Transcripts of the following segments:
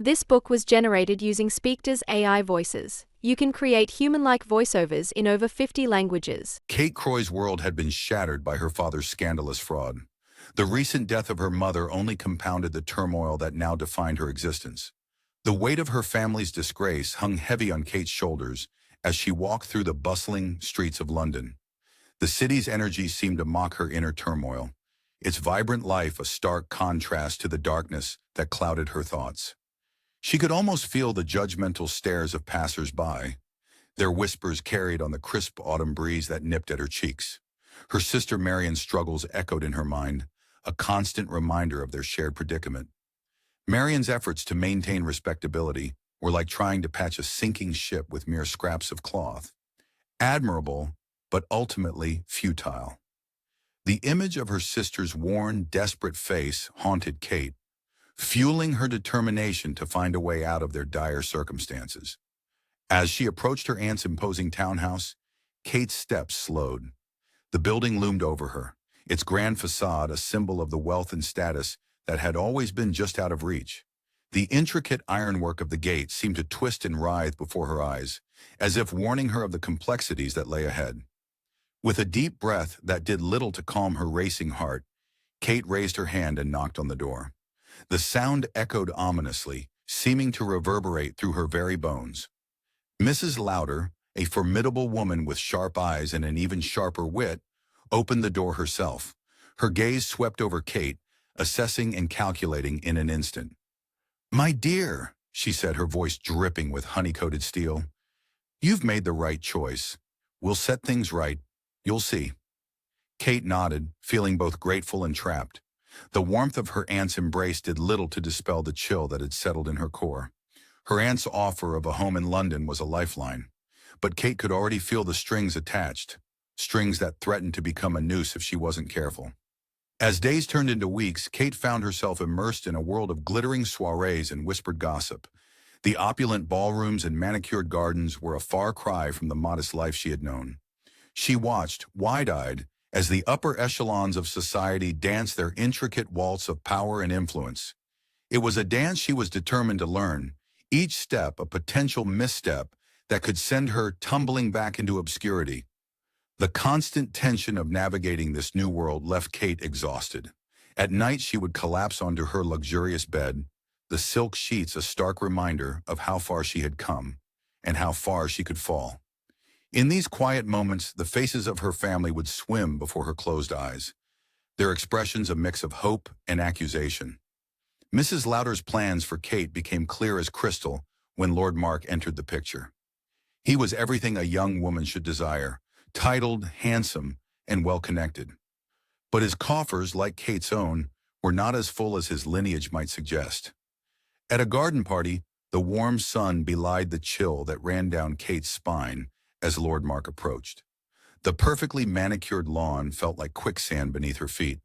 This book was generated using Speakter's AI voices. You can create human-like voiceovers in over 50 languages. Kate Croy's world had been shattered by her father's scandalous fraud. The recent death of her mother only compounded the turmoil that now defined her existence. The weight of her family's disgrace hung heavy on Kate's shoulders as she walked through the bustling streets of London. The city's energy seemed to mock her inner turmoil, its vibrant life a stark contrast to the darkness that clouded her thoughts. She could almost feel the judgmental stares of passers-by, their whispers carried on the crisp autumn breeze that nipped at her cheeks. Her sister Marian's struggles echoed in her mind, a constant reminder of their shared predicament. Marian's efforts to maintain respectability were like trying to patch a sinking ship with mere scraps of cloth. Admirable, but ultimately futile. The image of her sister's worn, desperate face haunted Kate, fueling her determination to find a way out of their dire circumstances. As she approached her aunt's imposing townhouse, Kate's steps slowed. The building loomed over her, its grand facade a symbol of the wealth and status that had always been just out of reach. The intricate ironwork of the gate seemed to twist and writhe before her eyes, as if warning her of the complexities that lay ahead. With a deep breath that did little to calm her racing heart, Kate raised her hand and knocked on the door. The sound echoed ominously, seeming to reverberate through her very bones. Mrs. Louder, a formidable woman with sharp eyes and an even sharper wit, opened the door herself. Her gaze swept over Kate, assessing and calculating in an instant. "My dear," she said, her voice dripping with honey-coated steel, "you've made the right choice. We'll set things right. You'll see." Kate nodded, feeling both grateful and trapped. The warmth of her aunt's embrace did little to dispel the chill that had settled in her core. Her aunt's offer of a home in London was a lifeline, but Kate could already feel the strings attached, strings that threatened to become a noose if she wasn't careful. As days turned into weeks, Kate found herself immersed in a world of glittering soirees and whispered gossip. The opulent ballrooms and manicured gardens were a far cry from the modest life she had known. She watched, wide-eyed, as the upper echelons of society danced their intricate waltz of power and influence. It was a dance she was determined to learn, each step a potential misstep that could send her tumbling back into obscurity. The constant tension of navigating this new world left Kate exhausted. At night she would collapse onto her luxurious bed, the silk sheets a stark reminder of how far she had come, and how far she could fall. In these quiet moments, the faces of her family would swim before her closed eyes, their expressions a mix of hope and accusation. Mrs. Louder's plans for Kate became clear as crystal when Lord Mark entered the picture. He was everything a young woman should desire, titled, handsome, and well-connected. But his coffers, like Kate's own, were not as full as his lineage might suggest. At a garden party, the warm sun belied the chill that ran down Kate's spine as Lord Mark approached. The perfectly manicured lawn felt like quicksand beneath her feet,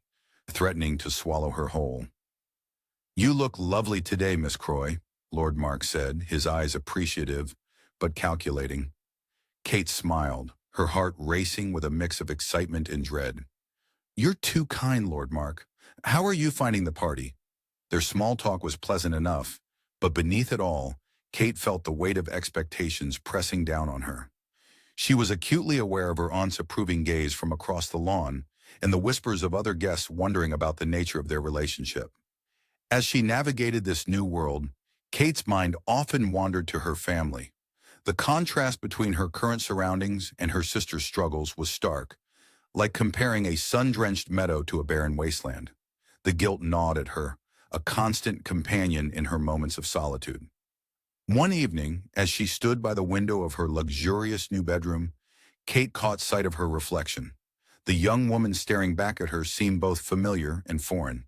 threatening to swallow her whole. "You look lovely today, Miss Croy," Lord Mark said, his eyes appreciative but calculating. Kate smiled, her heart racing with a mix of excitement and dread. "You're too kind, Lord Mark. How are you finding the party?" Their small talk was pleasant enough, but beneath it all, Kate felt the weight of expectations pressing down on her. She was acutely aware of her aunt's approving gaze from across the lawn and the whispers of other guests wondering about the nature of their relationship. As she navigated this new world, Kate's mind often wandered to her family. The contrast between her current surroundings and her sister's struggles was stark, like comparing a sun-drenched meadow to a barren wasteland. The guilt gnawed at her, a constant companion in her moments of solitude. One evening, as she stood by the window of her luxurious new bedroom, Kate caught sight of her reflection. The young woman staring back at her seemed both familiar and foreign.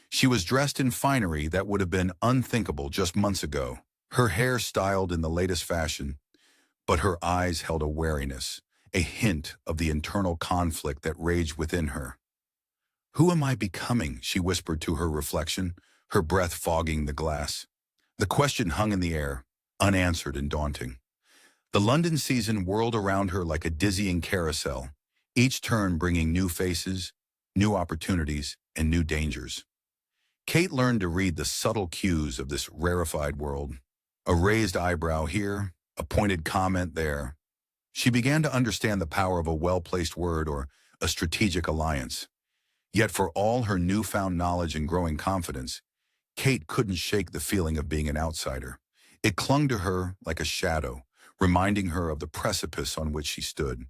She was dressed in finery that would have been unthinkable just months ago, her hair styled in the latest fashion, but her eyes held a wariness, a hint of the internal conflict that raged within her. "Who am I becoming?" she whispered to her reflection, her breath fogging the glass. The question hung in the air, unanswered and daunting. The London season whirled around her like a dizzying carousel, each turn bringing new faces, new opportunities, and new dangers. Kate learned to read the subtle cues of this rarefied world. A raised eyebrow here, a pointed comment there. She began to understand the power of a well-placed word or a strategic alliance. Yet for all her newfound knowledge and growing confidence, Kate couldn't shake the feeling of being an outsider. It clung to her like a shadow, reminding her of the precipice on which she stood.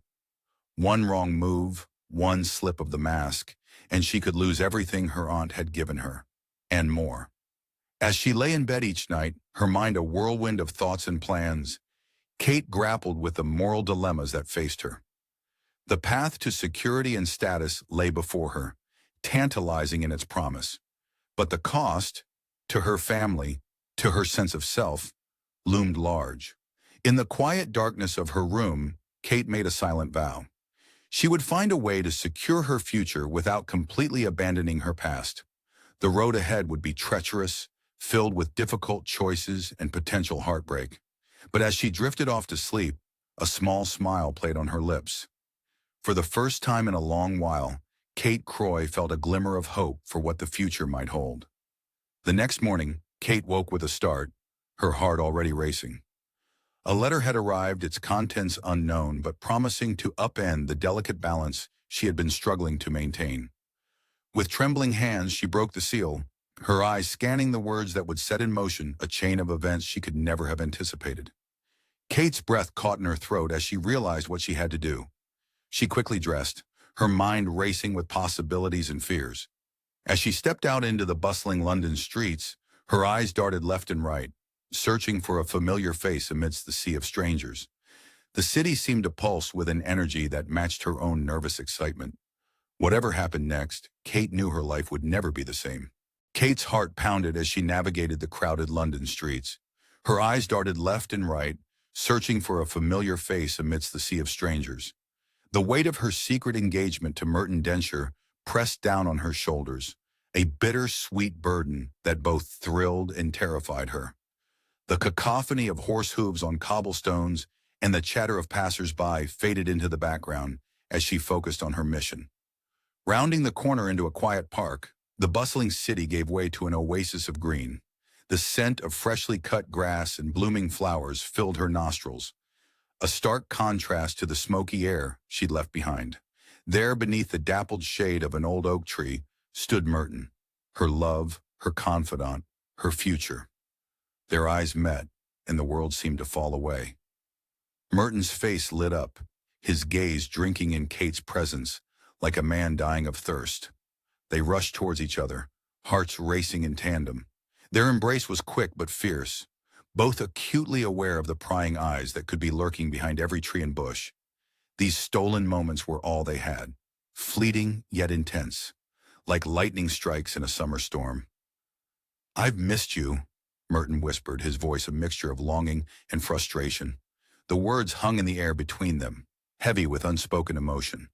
One wrong move, one slip of the mask, and she could lose everything her aunt had given her, and more. As she lay in bed each night, her mind a whirlwind of thoughts and plans, Kate grappled with the moral dilemmas that faced her. The path to security and status lay before her, tantalizing in its promise. But the cost, to her family, to her sense of self, loomed large. In the quiet darkness of her room, Kate made a silent vow. She would find a way to secure her future without completely abandoning her past. The road ahead would be treacherous, filled with difficult choices and potential heartbreak. But as she drifted off to sleep, a small smile played on her lips. For the first time in a long while, Kate Croy felt a glimmer of hope for what the future might hold. The next morning, Kate woke with a start, her heart already racing. A letter had arrived, its contents unknown, but promising to upend the delicate balance she had been struggling to maintain. With trembling hands, she broke the seal, her eyes scanning the words that would set in motion a chain of events she could never have anticipated. Kate's breath caught in her throat as she realized what she had to do. She quickly dressed, her mind racing with possibilities and fears. As she stepped out into the bustling London streets, her eyes darted left and right, searching for a familiar face amidst the sea of strangers. The city seemed to pulse with an energy that matched her own nervous excitement. Whatever happened next, Kate knew her life would never be the same. Kate's heart pounded as she navigated the crowded London streets. Her eyes darted left and right, searching for a familiar face amidst the sea of strangers. The weight of her secret engagement to Merton Densher pressed down on her shoulders, a bitter-sweet burden that both thrilled and terrified her. The cacophony of horse hooves on cobblestones and the chatter of passers-by faded into the background as she focused on her mission. Rounding the corner into a quiet park, the bustling city gave way to an oasis of green. The scent of freshly cut grass and blooming flowers filled her nostrils, a stark contrast to the smoky air she'd left behind. There, beneath the dappled shade of an old oak tree, stood Merton, her love, her confidant, her future. Their eyes met, and the world seemed to fall away. Merton's face lit up, his gaze drinking in Kate's presence like a man dying of thirst. They rushed towards each other, hearts racing in tandem. Their embrace was quick but fierce, both acutely aware of the prying eyes that could be lurking behind every tree and bush. These stolen moments were all they had, fleeting yet intense, like lightning strikes in a summer storm. "I've missed you," Merton whispered, his voice a mixture of longing and frustration. The words hung in the air between them, heavy with unspoken emotion.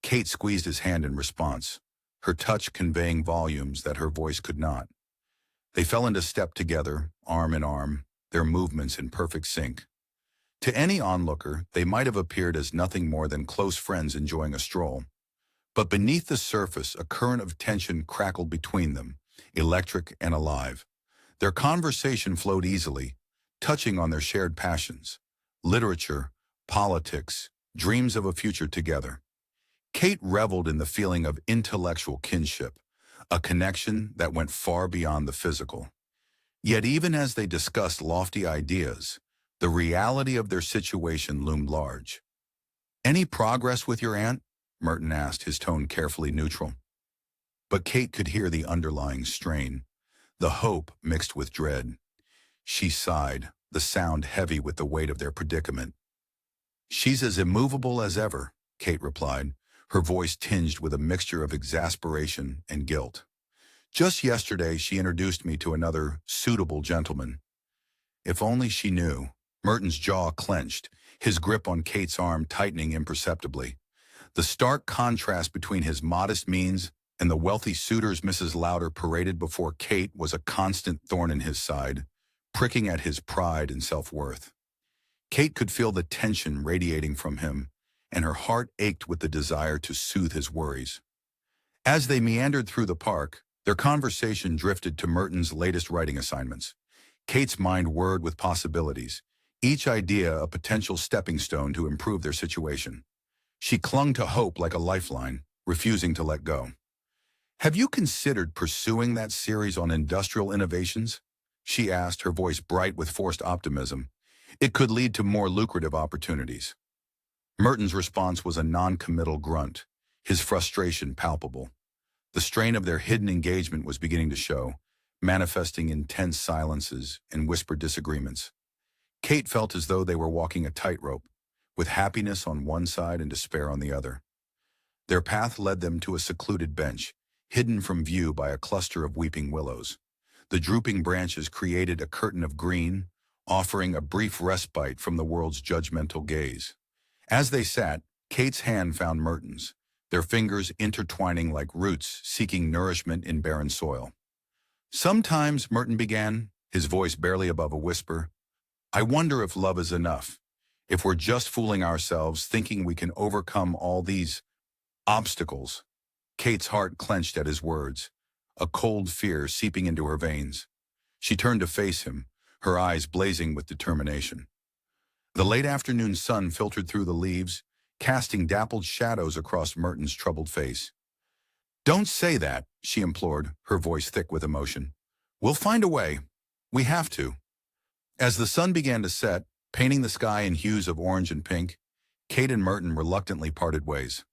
Kate squeezed his hand in response, her touch conveying volumes that her voice could not. They fell into step together, arm in arm, their movements in perfect sync. To any onlooker, they might have appeared as nothing more than close friends enjoying a stroll. But beneath the surface, a current of tension crackled between them, electric and alive. Their conversation flowed easily, touching on their shared passions, literature, politics, dreams of a future together. Kate reveled in the feeling of intellectual kinship, a connection that went far beyond the physical. Yet even as they discussed lofty ideas, the reality of their situation loomed large. "Any progress with your aunt?" Merton asked, his tone carefully neutral. But Kate could hear the underlying strain, the hope mixed with dread. She sighed, the sound heavy with the weight of their predicament. "She's as immovable as ever," Kate replied, her voice tinged with a mixture of exasperation and guilt. "Just yesterday she introduced me to another suitable gentleman." If only she knew. Merton's jaw clenched, his grip on Kate's arm tightening imperceptibly. The stark contrast between his modest means and the wealthy suitors Mrs. Lauder paraded before Kate was a constant thorn in his side, pricking at his pride and self-worth. Kate could feel the tension radiating from him, and her heart ached with the desire to soothe his worries. As they meandered through the park, Their conversation drifted to Merton's latest writing assignments. Kate's mind whirred with possibilities, each idea a potential stepping stone to improve their situation. She clung to hope like a lifeline, refusing to let go. "Have you considered pursuing that series on industrial innovations?" she asked, her voice bright with forced optimism. "It could lead to more lucrative opportunities." Merton's response was a non-committal grunt, his frustration palpable. The strain of their hidden engagement was beginning to show, manifesting in tense silences and whispered disagreements. Kate felt as though they were walking a tightrope, with happiness on one side and despair on the other. Their path led them to a secluded bench, hidden from view by a cluster of weeping willows. The drooping branches created a curtain of green, offering a brief respite from the world's judgmental gaze. As they sat, Kate's hand found Merton's, their fingers intertwining like roots seeking nourishment in barren soil. "Sometimes," Merton began, his voice barely above a whisper, "I wonder if love is enough, if we're just fooling ourselves thinking we can overcome all these obstacles." Kate's heart clenched at his words, a cold fear seeping into her veins. She turned to face him, her eyes blazing with determination. The late afternoon sun filtered through the leaves, casting dappled shadows across Merton's troubled face. "Don't say that," she implored, her voice thick with emotion. "We'll find a way. We have to." As the sun began to set, painting the sky in hues of orange and pink, Kate and Merton reluctantly parted ways.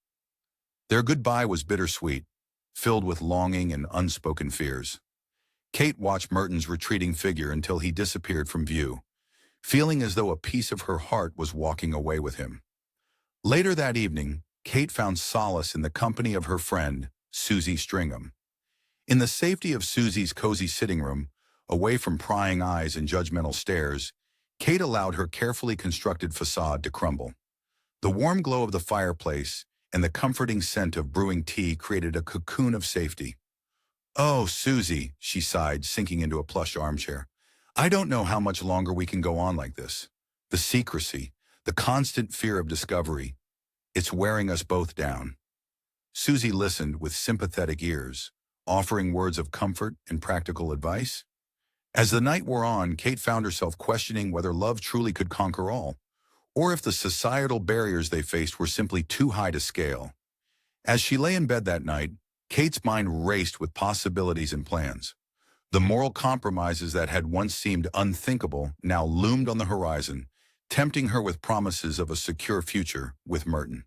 Their goodbye was bittersweet, filled with longing and unspoken fears. Kate watched Merton's retreating figure until he disappeared from view, feeling as though a piece of her heart was walking away with him. Later that evening, Kate found solace in the company of her friend, Susie Stringham. In the safety of Susie's cozy sitting room, away from prying eyes and judgmental stares, Kate allowed her carefully constructed facade to crumble. The warm glow of the fireplace and the comforting scent of brewing tea created a cocoon of safety. "Oh, Susie," she sighed, sinking into a plush armchair. "I don't know how much longer we can go on like this. The secrecy, the constant fear of discovery, it's wearing us both down." Susie listened with sympathetic ears, offering words of comfort and practical advice. As the night wore on, Kate found herself questioning whether love truly could conquer all, or if the societal barriers they faced were simply too high to scale. As she lay in bed that night, Kate's mind raced with possibilities and plans. The moral compromises that had once seemed unthinkable now loomed on the horizon, tempting her with promises of a secure future with Merton.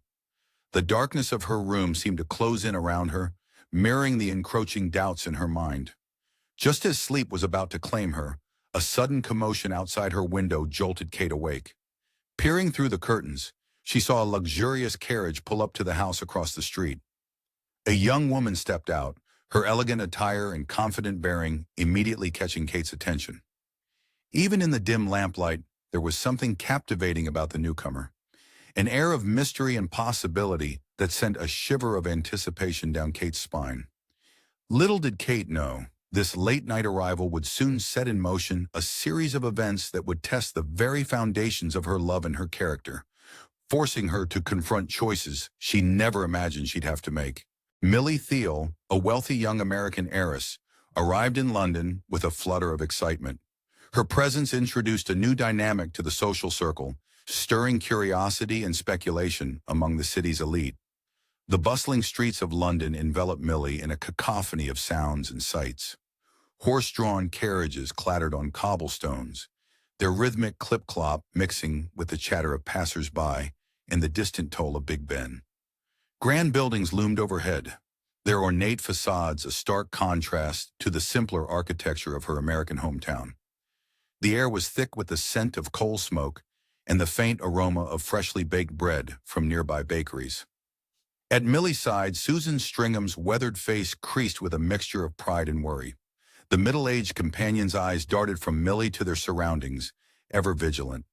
The darkness of her room seemed to close in around her, mirroring the encroaching doubts in her mind. Just as sleep was about to claim her, a sudden commotion outside her window jolted Kate awake. Peering through the curtains, she saw a luxurious carriage pull up to the house across the street. A young woman stepped out, her elegant attire and confident bearing immediately catching Kate's attention. Even in the dim lamplight, there was something captivating about the newcomer, an air of mystery and possibility that sent a shiver of anticipation down Kate's spine. Little did Kate know, this late-night arrival would soon set in motion a series of events that would test the very foundations of her love and her character, forcing her to confront choices she never imagined she'd have to make. Millie Thiel, a wealthy young American heiress, arrived in London with a flutter of excitement. Her presence introduced a new dynamic to the social circle, stirring curiosity and speculation among the city's elite. The bustling streets of London enveloped Millie in a cacophony of sounds and sights. Horse-drawn carriages clattered on cobblestones, their rhythmic clip-clop mixing with the chatter of passers-by and the distant toll of Big Ben. Grand buildings loomed overhead, their ornate facades a stark contrast to the simpler architecture of her American hometown. The air was thick with the scent of coal smoke and the faint aroma of freshly baked bread from nearby bakeries. At Millie's side, Susan Stringham's weathered face creased with a mixture of pride and worry. The middle-aged companion's eyes darted from Millie to their surroundings, ever vigilant.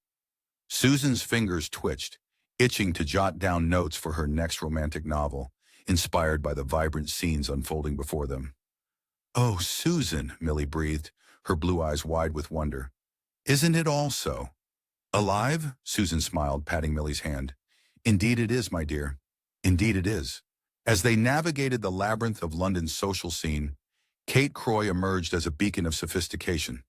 Susan's fingers twitched, itching to jot down notes for her next romantic novel, inspired by the vibrant scenes unfolding before them. "Oh, Susan," Millie breathed, her blue eyes wide with wonder. "Isn't it all so?" "Alive?" Susan smiled, patting Millie's hand. "Indeed it is, my dear. Indeed it is." As they navigated the labyrinth of London's social scene, Kate Croy emerged as a beacon of sophistication.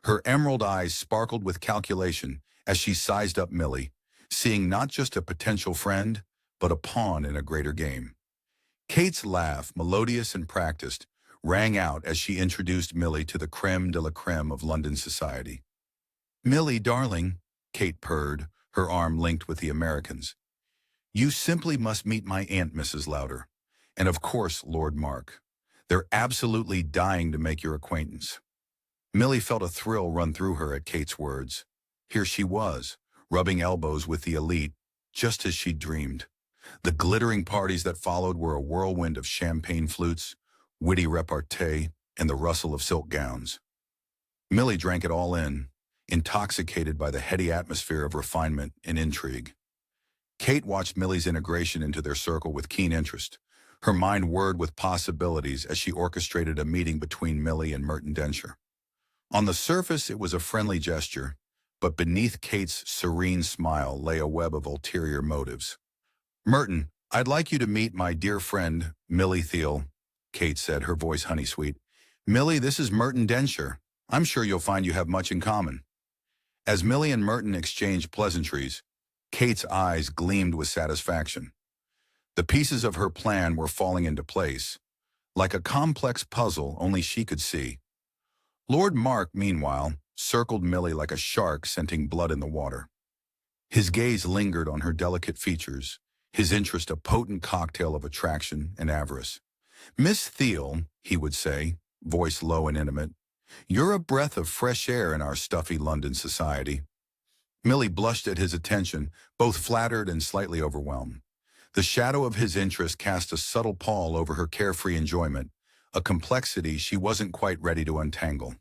Her emerald eyes sparkled with calculation as she sized up Millie, seeing not just a potential friend, but a pawn in a greater game. Kate's laugh, melodious and practiced, rang out as she introduced Millie to the creme de la creme of London society. "Millie, darling," Kate purred, her arm linked with the American's. "You simply must meet my aunt, Mrs. Louder. And of course, Lord Mark. They're absolutely dying to make your acquaintance." Millie felt a thrill run through her at Kate's words. Here she was, rubbing elbows with the elite, just as she'd dreamed. The glittering parties that followed were a whirlwind of champagne flutes, witty repartee, and the rustle of silk gowns. Millie drank it all in, intoxicated by the heady atmosphere of refinement and intrigue. Kate watched Millie's integration into their circle with keen interest, her mind whirred with possibilities as she orchestrated a meeting between Millie and Merton Densher. On the surface, it was a friendly gesture, but beneath Kate's serene smile lay a web of ulterior motives. "Merton, I'd like you to meet my dear friend, Millie Thiel," Kate said, her voice honey-sweet. "Millie, this is Merton Densher. I'm sure you'll find you have much in common." As Millie and Merton exchanged pleasantries, Kate's eyes gleamed with satisfaction. The pieces of her plan were falling into place, like a complex puzzle only she could see. Lord Mark, meanwhile, circled Millie like a shark scenting blood in the water. His gaze lingered on her delicate features, his interest a potent cocktail of attraction and avarice. "Miss Thiel," he would say, voice low and intimate, "you're a breath of fresh air in our stuffy London society." Millie blushed at his attention, both flattered and slightly overwhelmed. The shadow of his interest cast a subtle pall over her carefree enjoyment, a complexity she wasn't quite ready to untangle.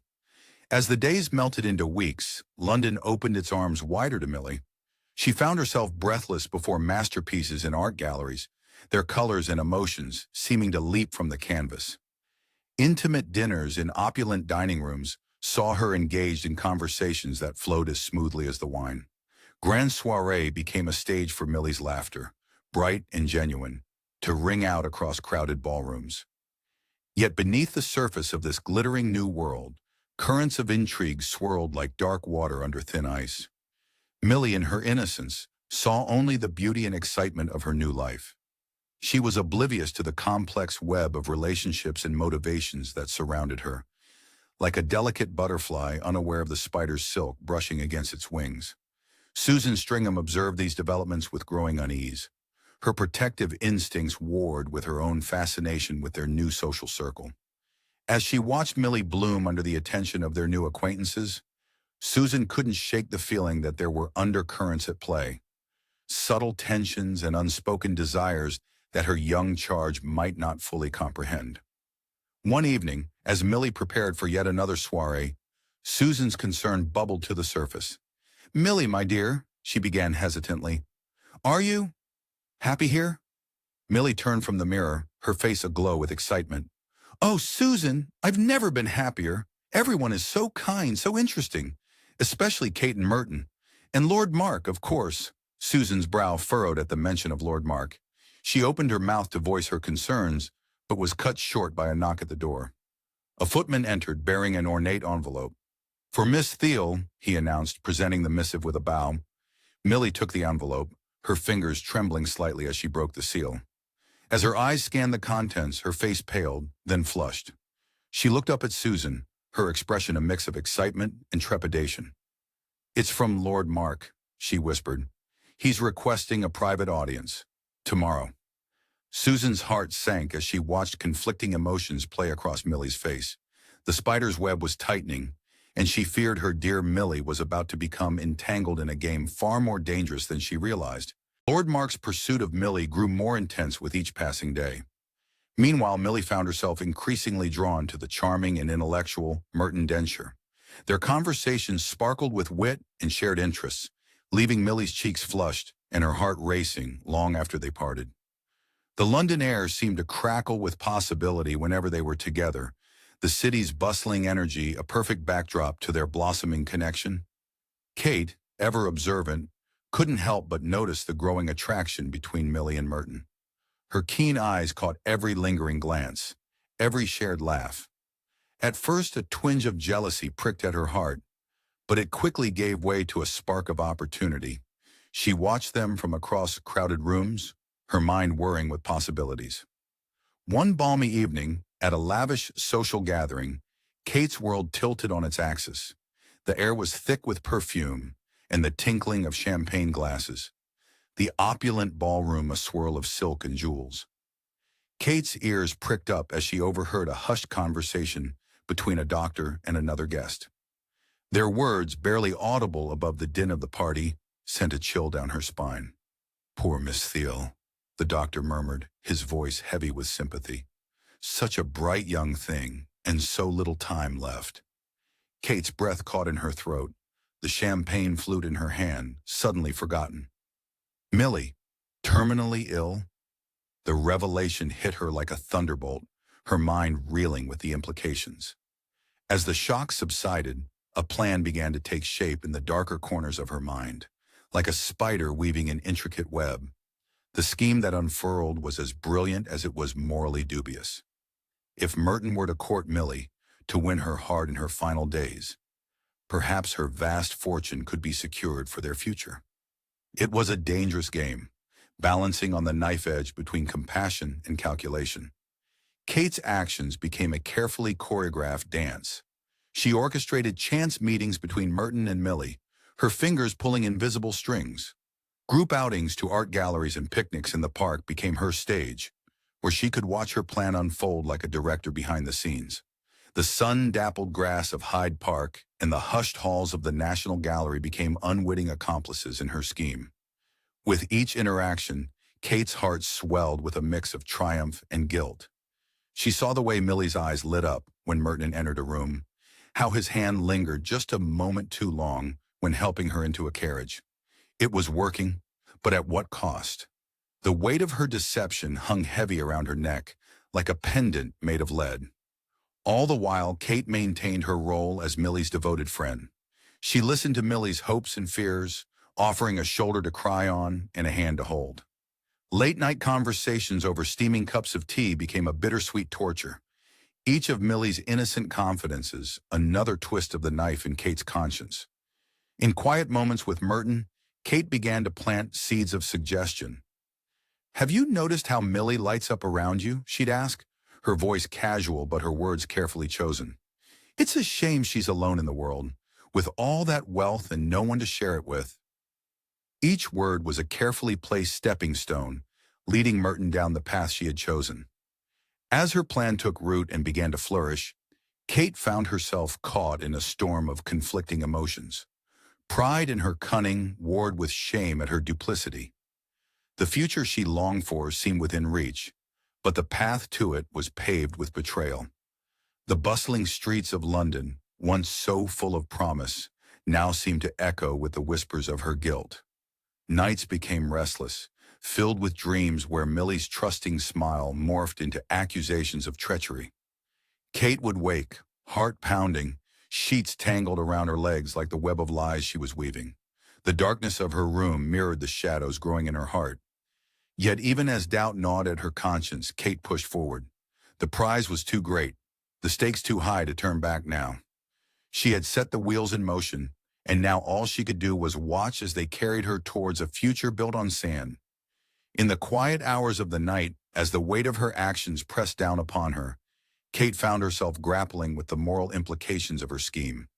As the days melted into weeks, London opened its arms wider to Millie. She found herself breathless before masterpieces in art galleries, their colors and emotions seeming to leap from the canvas. Intimate dinners in opulent dining rooms saw her engaged in conversations that flowed as smoothly as the wine. Grand soirée became a stage for Millie's laughter, bright and genuine, to ring out across crowded ballrooms. Yet beneath the surface of this glittering new world, currents of intrigue swirled like dark water under thin ice. Millie, in her innocence, saw only the beauty and excitement of her new life. She was oblivious to the complex web of relationships and motivations that surrounded her, like a delicate butterfly unaware of the spider's silk brushing against its wings. Susan Stringham observed these developments with growing unease. Her protective instincts warred with her own fascination with their new social circle. As she watched Millie bloom under the attention of their new acquaintances, Susan couldn't shake the feeling that there were undercurrents at play, subtle tensions and unspoken desires that her young charge might not fully comprehend. One evening, as Millie prepared for yet another soirée, Susan's concern bubbled to the surface. "Millie, my dear," she began hesitantly, "are you happy here?" Millie turned from the mirror, her face aglow with excitement. "Oh, Susan, I've never been happier. Everyone is so kind, so interesting, especially Kate and Merton. And Lord Mark, of course." Susan's brow furrowed at the mention of Lord Mark. She opened her mouth to voice her concerns, but was cut short by a knock at the door. A footman entered, bearing an ornate envelope. "For Miss Thiel," he announced, presenting the missive with a bow. Millie took the envelope, her fingers trembling slightly as she broke the seal. As her eyes scanned the contents, her face paled, then flushed. She looked up at Susan, her expression a mix of excitement and trepidation. "It's from Lord Mark," she whispered. "He's requesting a private audience. Tomorrow." Susan's heart sank as she watched conflicting emotions play across Millie's face. The spider's web was tightening, and she feared her dear Millie was about to become entangled in a game far more dangerous than she realized. Lord Mark's pursuit of Millie grew more intense with each passing day. Meanwhile, Millie found herself increasingly drawn to the charming and intellectual Merton Densher. Their conversations sparkled with wit and shared interests, leaving Millie's cheeks flushed and her heart racing long after they parted. The London air seemed to crackle with possibility whenever they were together, the city's bustling energy a perfect backdrop to their blossoming connection. Kate, ever observant, couldn't help but notice the growing attraction between Millie and Merton. Her keen eyes caught every lingering glance, every shared laugh. At first, a twinge of jealousy pricked at her heart, but it quickly gave way to a spark of opportunity. She watched them from across crowded rooms, her mind whirring with possibilities. One balmy evening, at a lavish social gathering, Kate's world tilted on its axis. The air was thick with perfume and the tinkling of champagne glasses, the opulent ballroom a swirl of silk and jewels. Kate's ears pricked up as she overheard a hushed conversation between a doctor and another guest. Their words, barely audible above the din of the party, sent a chill down her spine. "Poor Miss Thiel," the doctor murmured, his voice heavy with sympathy. "Such a bright young thing, and so little time left." Kate's breath caught in her throat, the champagne flute in her hand, suddenly forgotten. Millie, terminally ill? The revelation hit her like a thunderbolt, her mind reeling with the implications. As the shock subsided, a plan began to take shape in the darker corners of her mind, like a spider weaving an intricate web. The scheme that unfurled was as brilliant as it was morally dubious. If Merton were to court Millie, to win her heart in her final days, perhaps her vast fortune could be secured for their future. It was a dangerous game, balancing on the knife edge between compassion and calculation. Kate's actions became a carefully choreographed dance. She orchestrated chance meetings between Merton and Millie, her fingers pulling invisible strings. Group outings to art galleries and picnics in the park became her stage, where she could watch her plan unfold like a director behind the scenes. The sun-dappled grass of Hyde Park and the hushed halls of the National Gallery became unwitting accomplices in her scheme. With each interaction, Kate's heart swelled with a mix of triumph and guilt. She saw the way Millie's eyes lit up when Merton entered a room, how his hand lingered just a moment too long when helping her into a carriage. It was working, but at what cost? The weight of her deception hung heavy around her neck, like a pendant made of lead. All the while, Kate maintained her role as Millie's devoted friend. She listened to Millie's hopes and fears, offering a shoulder to cry on and a hand to hold. Late-night conversations over steaming cups of tea became a bittersweet torture. Each of Millie's innocent confidences, another twist of the knife in Kate's conscience. In quiet moments with Merton, Kate began to plant seeds of suggestion. "Have you noticed how Millie lights up around you?" she'd ask, her voice casual but her words carefully chosen. "It's a shame she's alone in the world, with all that wealth and no one to share it with." Each word was a carefully placed stepping stone, leading Merton down the path she had chosen. As her plan took root and began to flourish, Kate found herself caught in a storm of conflicting emotions. Pride in her cunning warred with shame at her duplicity. The future she longed for seemed within reach, but the path to it was paved with betrayal. The bustling streets of London, once so full of promise, now seemed to echo with the whispers of her guilt. Nights became restless, filled with dreams where Millie's trusting smile morphed into accusations of treachery. Kate would wake, heart pounding, sheets tangled around her legs like the web of lies she was weaving. The darkness of her room mirrored the shadows growing in her heart. Yet even as doubt gnawed at her conscience, Kate pushed forward. The prize was too great, the stakes too high to turn back now. She had set the wheels in motion, and now all she could do was watch as they carried her towards a future built on sand. In the quiet hours of the night, as the weight of her actions pressed down upon her, Kate found herself grappling with the moral implications of her scheme.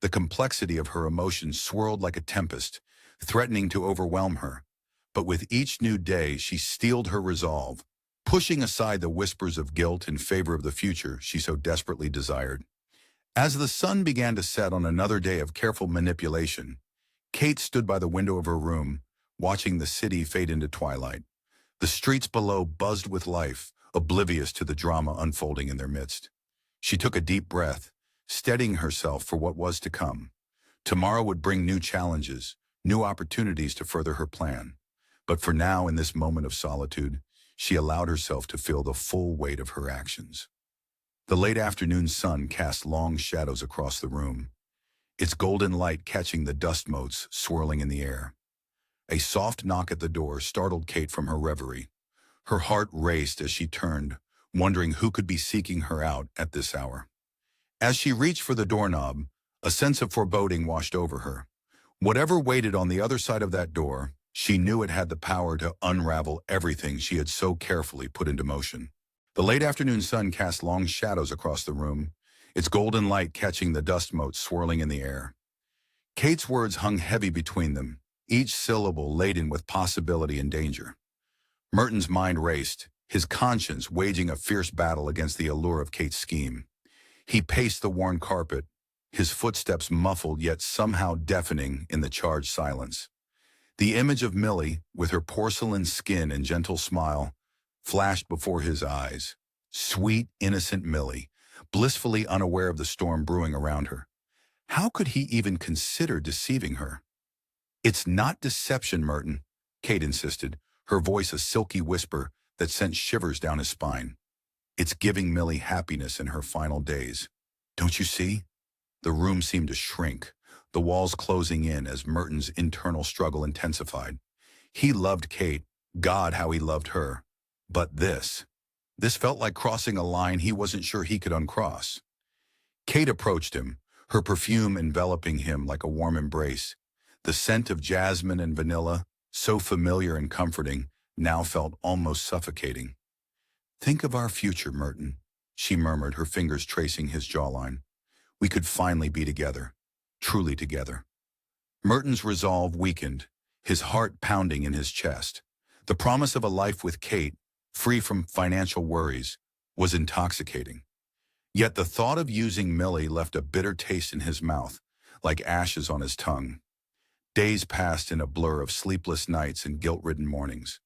The complexity of her emotions swirled like a tempest, threatening to overwhelm her. But with each new day, she steeled her resolve, pushing aside the whispers of guilt in favor of the future she so desperately desired. As the sun began to set on another day of careful manipulation, Kate stood by the window of her room, watching the city fade into twilight. The streets below buzzed with life, oblivious to the drama unfolding in their midst. She took a deep breath, steadying herself for what was to come. Tomorrow would bring new challenges, new opportunities to further her plan. But for now, in this moment of solitude, she allowed herself to feel the full weight of her actions. The late afternoon sun cast long shadows across the room, its golden light catching the dust motes swirling in the air. A soft knock at the door startled Kate from her reverie. Her heart raced as she turned, wondering who could be seeking her out at this hour. As she reached for the doorknob, a sense of foreboding washed over her. Whatever waited on the other side of that door, she knew it had the power to unravel everything she had so carefully put into motion. The late afternoon sun cast long shadows across the room, its golden light catching the dust motes swirling in the air. Kate's words hung heavy between them, each syllable laden with possibility and danger. Merton's mind raced, his conscience waging a fierce battle against the allure of Kate's scheme. He paced the worn carpet, his footsteps muffled yet somehow deafening in the charged silence. The image of Millie, with her porcelain skin and gentle smile, flashed before his eyes. Sweet, innocent Millie, blissfully unaware of the storm brewing around her. How could he even consider deceiving her? "It's not deception, Merton," Kate insisted, her voice a silky whisper that sent shivers down his spine. "It's giving Millie happiness in her final days. Don't you see?" The room seemed to shrink, the walls closing in as Merton's internal struggle intensified. He loved Kate, God how he loved her. But this felt like crossing a line he wasn't sure he could uncross. Kate approached him, her perfume enveloping him like a warm embrace. The scent of jasmine and vanilla, so familiar and comforting, now felt almost suffocating. "Think of our future, Merton," she murmured, her fingers tracing his jawline. "We could finally be together, truly together." Merton's resolve weakened, his heart pounding in his chest. The promise of a life with Kate, free from financial worries, was intoxicating. Yet the thought of using Millie left a bitter taste in his mouth, like ashes on his tongue. Days passed in a blur of sleepless nights and guilt-ridden mornings.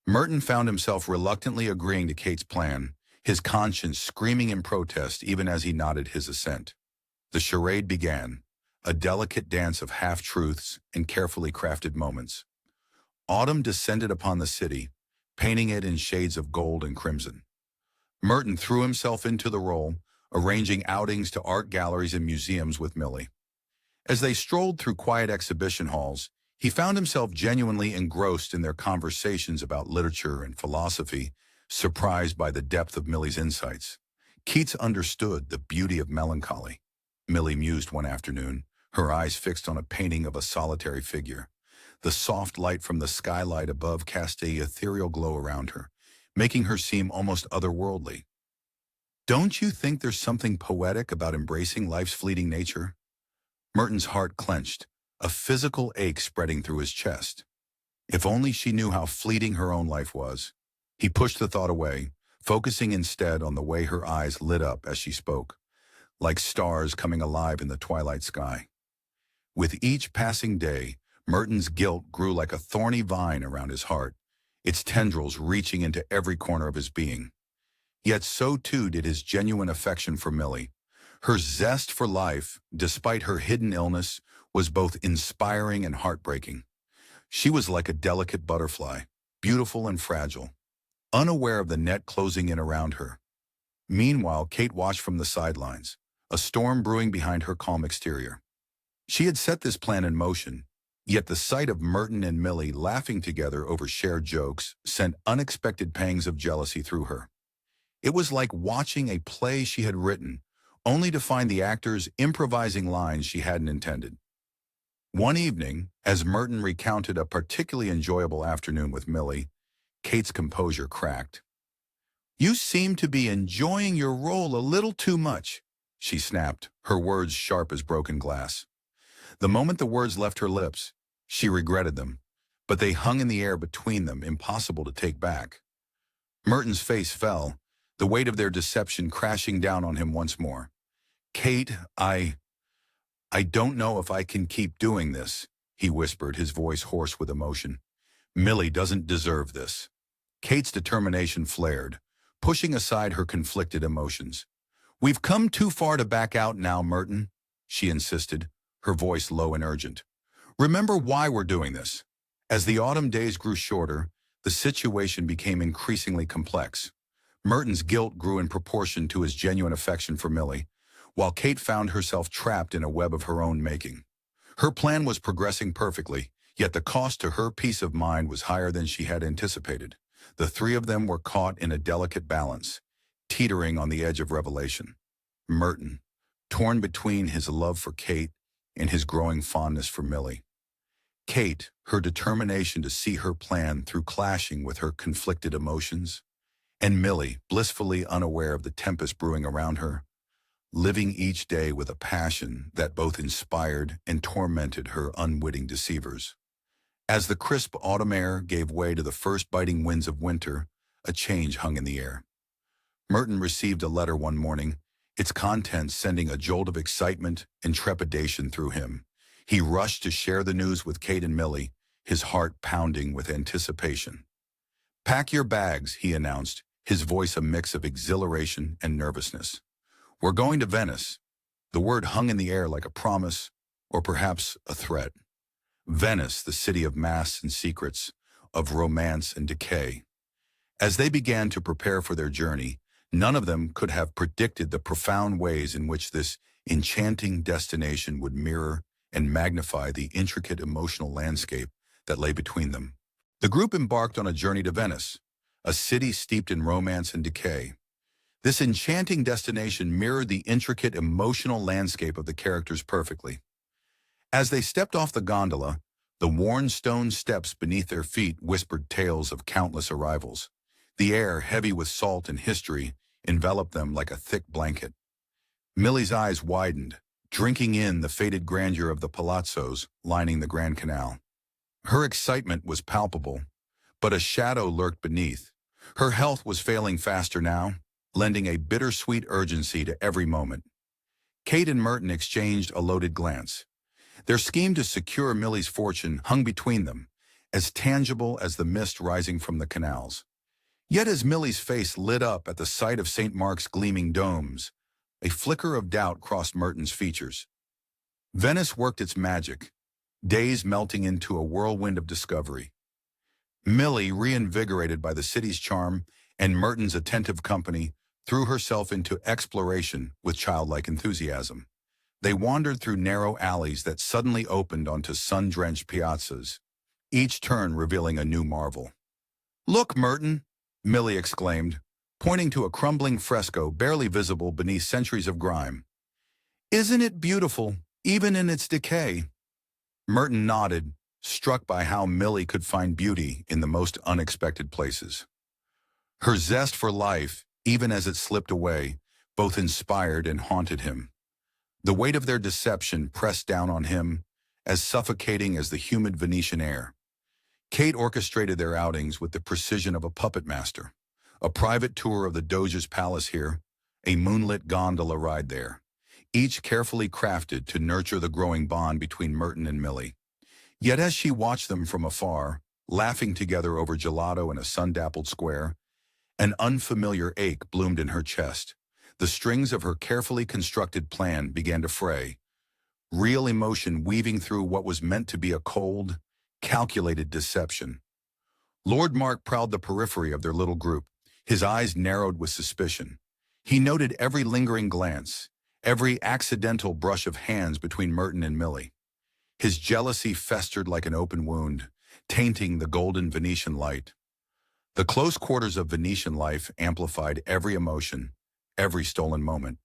Merton found himself reluctantly agreeing to Kate's plan, his conscience screaming in protest even as he nodded his assent. The charade began, a delicate dance of half-truths and carefully crafted moments. Autumn descended upon the city, painting it in shades of gold and crimson. Merton threw himself into the role, arranging outings to art galleries and museums with Millie. As they strolled through quiet exhibition halls, he found himself genuinely engrossed in their conversations about literature and philosophy, surprised by the depth of Millie's insights. Keats understood the beauty of melancholy, Millie mused one afternoon, her eyes fixed on a painting of a solitary figure. The soft light from the skylight above cast an ethereal glow around her, making her seem almost otherworldly. "Don't you think there's something poetic about embracing life's fleeting nature?" Merton's heart clenched, a physical ache spreading through his chest. If only she knew how fleeting her own life was. He pushed the thought away, focusing instead on the way her eyes lit up as she spoke, like stars coming alive in the twilight sky. With each passing day, Merton's guilt grew like a thorny vine around his heart, its tendrils reaching into every corner of his being. Yet so too did his genuine affection for Millie. Her zest for life, despite her hidden illness, was both inspiring and heartbreaking. She was like a delicate butterfly, beautiful and fragile, unaware of the net closing in around her. Meanwhile, Kate watched from the sidelines, a storm brewing behind her calm exterior. She had set this plan in motion, yet the sight of Merton and Millie laughing together over shared jokes sent unexpected pangs of jealousy through her. It was like watching a play she had written, only to find the actors improvising lines she hadn't intended. One evening, as Merton recounted a particularly enjoyable afternoon with Millie, Kate's composure cracked. "You seem to be enjoying your role a little too much," she snapped, her words sharp as broken glass. The moment the words left her lips, she regretted them, but they hung in the air between them, impossible to take back. Merton's face fell, the weight of their deception crashing down on him once more. "Kate, I don't know if I can keep doing this," he whispered, his voice hoarse with emotion. "Millie doesn't deserve this." Kate's determination flared, pushing aside her conflicted emotions. "We've come too far to back out now, Merton," she insisted, her voice low and urgent. "Remember why we're doing this." As the autumn days grew shorter, the situation became increasingly complex. Merton's guilt grew in proportion to his genuine affection for Millie, while Kate found herself trapped in a web of her own making. Her plan was progressing perfectly, yet the cost to her peace of mind was higher than she had anticipated. The three of them were caught in a delicate balance, teetering on the edge of revelation. Merton, torn between his love for Kate and his growing fondness for Millie. Kate, her determination to see her plan through clashing with her conflicted emotions, and Millie, blissfully unaware of the tempest brewing around her, living each day with a passion that both inspired and tormented her unwitting deceivers. As the crisp autumn air gave way to the first biting winds of winter, a change hung in the air. Merton received a letter one morning, its contents sending a jolt of excitement and trepidation through him. He rushed to share the news with Kate and Millie, his heart pounding with anticipation. "Pack your bags," he announced, his voice a mix of exhilaration and nervousness. "We're going to Venice." The word hung in the air like a promise, or perhaps a threat. Venice, the city of masks and secrets, of romance and decay. As they began to prepare for their journey, none of them could have predicted the profound ways in which this enchanting destination would mirror and magnify the intricate emotional landscape that lay between them. The group embarked on a journey to Venice, a city steeped in romance and decay. This enchanting destination mirrored the intricate emotional landscape of the characters perfectly. As they stepped off the gondola, the worn stone steps beneath their feet whispered tales of countless arrivals. The air, heavy with salt and history, enveloped them like a thick blanket. Millie's eyes widened, drinking in the faded grandeur of the palazzos lining the Grand Canal. Her excitement was palpable, but a shadow lurked beneath. Her health was failing faster now, lending a bittersweet urgency to every moment. Kate and Merton exchanged a loaded glance. Their scheme to secure Millie's fortune hung between them, as tangible as the mist rising from the canals. Yet as Millie's face lit up at the sight of St. Mark's gleaming domes, a flicker of doubt crossed Merton's features. Venice worked its magic, days melting into a whirlwind of discovery. Millie, reinvigorated by the city's charm and Merton's attentive company, threw herself into exploration with childlike enthusiasm. They wandered through narrow alleys that suddenly opened onto sun-drenched piazzas, each turn revealing a new marvel. "Look, Merton!" Millie exclaimed, pointing to a crumbling fresco barely visible beneath centuries of grime. "Isn't it beautiful, even in its decay?" Merton nodded, struck by how Millie could find beauty in the most unexpected places. Her zest for life, even as it slipped away, both inspired and haunted him. The weight of their deception pressed down on him, as suffocating as the humid Venetian air. Kate orchestrated their outings with the precision of a puppet master. A private tour of the Doge's palace here, a moonlit gondola ride there, each carefully crafted to nurture the growing bond between Merton and Millie. Yet as she watched them from afar, laughing together over gelato in a sun-dappled square, an unfamiliar ache bloomed in her chest. The strings of her carefully constructed plan began to fray, real emotion weaving through what was meant to be a cold, calculated deception. Lord Mark prowled the periphery of their little group, his eyes narrowed with suspicion. He noted every lingering glance, every accidental brush of hands between Merton and Millie. His jealousy festered like an open wound, tainting the golden Venetian light. The close quarters of Venetian life amplified every emotion, every stolen moment.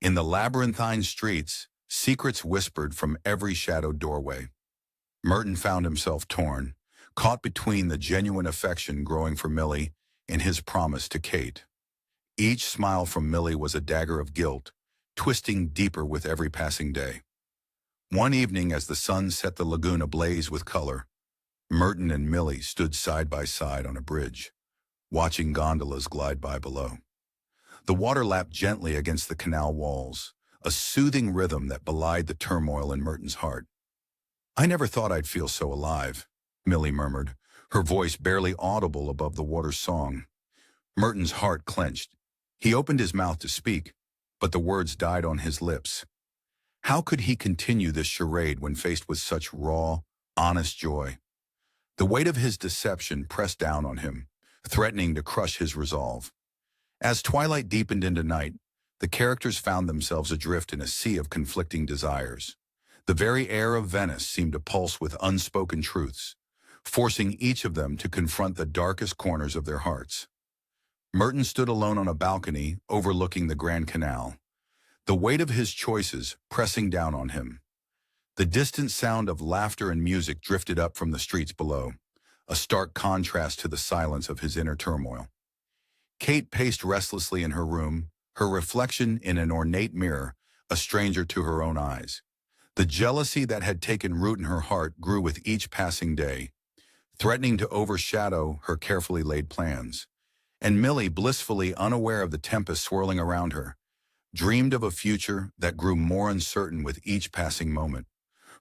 In the labyrinthine streets, secrets whispered from every shadowed doorway. Merton found himself torn, caught between the genuine affection growing for Millie and his promise to Kate. Each smile from Millie was a dagger of guilt, twisting deeper with every passing day. One evening, as the sun set the lagoon ablaze with color, Merton and Millie stood side by side on a bridge, watching gondolas glide by below. The water lapped gently against the canal walls, a soothing rhythm that belied the turmoil in Merton's heart. "I never thought I'd feel so alive," Millie murmured, her voice barely audible above the water's song. Merton's heart clenched. He opened his mouth to speak, but the words died on his lips. How could he continue this charade when faced with such raw, honest joy? The weight of his deception pressed down on him, threatening to crush his resolve. As twilight deepened into night, the characters found themselves adrift in a sea of conflicting desires. The very air of Venice seemed to pulse with unspoken truths, forcing each of them to confront the darkest corners of their hearts. Merton stood alone on a balcony overlooking the Grand Canal. the weight of his choices pressing down on him. The distant sound of laughter and music drifted up from the streets below, a stark contrast to the silence of his inner turmoil. Kate paced restlessly in her room, her reflection in an ornate mirror, a stranger to her own eyes. The jealousy that had taken root in her heart grew with each passing day, threatening to overshadow her carefully laid plans. And Millie, blissfully unaware of the tempest swirling around her, dreamed of a future that grew more uncertain with each passing moment.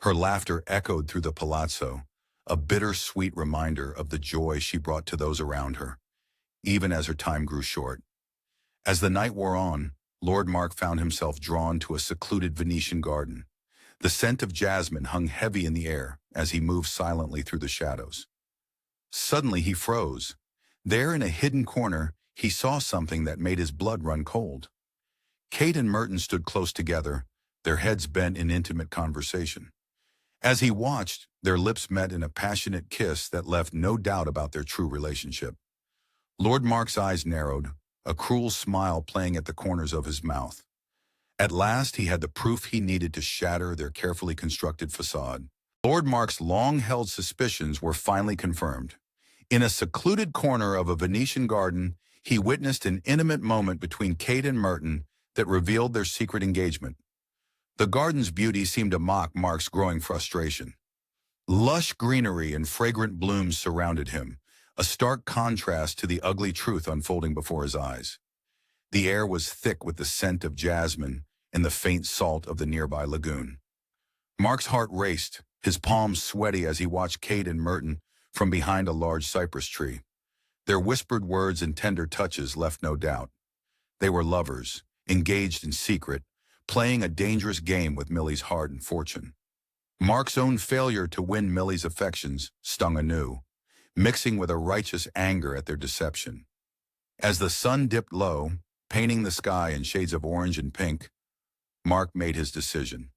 Her laughter echoed through the palazzo, a bittersweet reminder of the joy she brought to those around her, even as her time grew short. As the night wore on, Lord Mark found himself drawn to a secluded Venetian garden. The scent of jasmine hung heavy in the air as he moved silently through the shadows. Suddenly he froze. There in a hidden corner, he saw something that made his blood run cold. Kate and Merton stood close together, their heads bent in intimate conversation. As he watched, their lips met in a passionate kiss that left no doubt about their true relationship. Lord Mark's eyes narrowed, a cruel smile playing at the corners of his mouth. At last he had the proof he needed to shatter their carefully constructed facade. Lord Mark's long-held suspicions were finally confirmed. In a secluded corner of a Venetian garden, he witnessed an intimate moment between Kate and Merton that revealed their secret engagement. The garden's beauty seemed to mock Mark's growing frustration. Lush greenery and fragrant blooms surrounded him, a stark contrast to the ugly truth unfolding before his eyes. The air was thick with the scent of jasmine and the faint salt of the nearby lagoon. Mark's heart raced, his palms sweaty as he watched Kate and Merton from behind a large cypress tree. Their whispered words and tender touches left no doubt. They were lovers, engaged in secret, playing a dangerous game with Millie's heart and fortune. Mark's own failure to win Millie's affections stung anew, mixing with a righteous anger at their deception. As the sun dipped low, painting the sky in shades of orange and pink, Mark made his decision.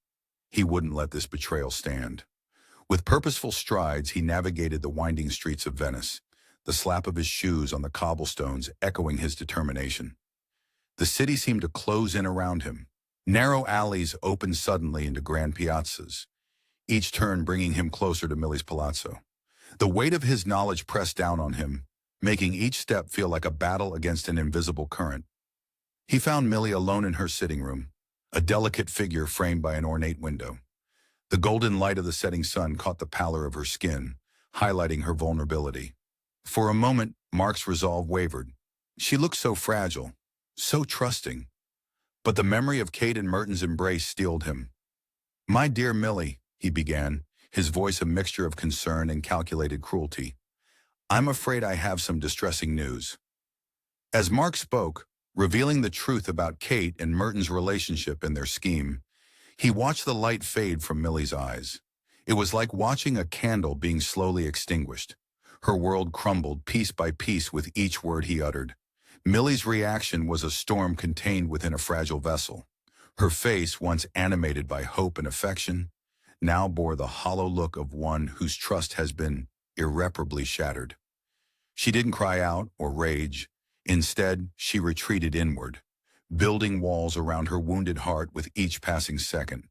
He wouldn't let this betrayal stand. With purposeful strides, he navigated the winding streets of Venice, the slap of his shoes on the cobblestones echoing his determination. The city seemed to close in around him. Narrow alleys opened suddenly into grand piazzas, each turn bringing him closer to Millie's palazzo. The weight of his knowledge pressed down on him, making each step feel like a battle against an invisible current. He found Millie alone in her sitting room, a delicate figure framed by an ornate window. The golden light of the setting sun caught the pallor of her skin, highlighting her vulnerability. For a moment, Mark's resolve wavered. She looked so fragile, so trusting. But the memory of Kate and Merton's embrace steeled him. "My dear Millie," he began, his voice a mixture of concern and calculated cruelty, "I'm afraid I have some distressing news." As Mark spoke, revealing the truth about Kate and Merton's relationship and their scheme, he watched the light fade from Millie's eyes. It was like watching a candle being slowly extinguished. Her world crumbled piece by piece with each word he uttered. Millie's reaction was a storm contained within a fragile vessel. Her face, once animated by hope and affection, now bore the hollow look of one whose trust has been irreparably shattered. She didn't cry out or rage. Instead, she retreated inward, building walls around her wounded heart with each passing second.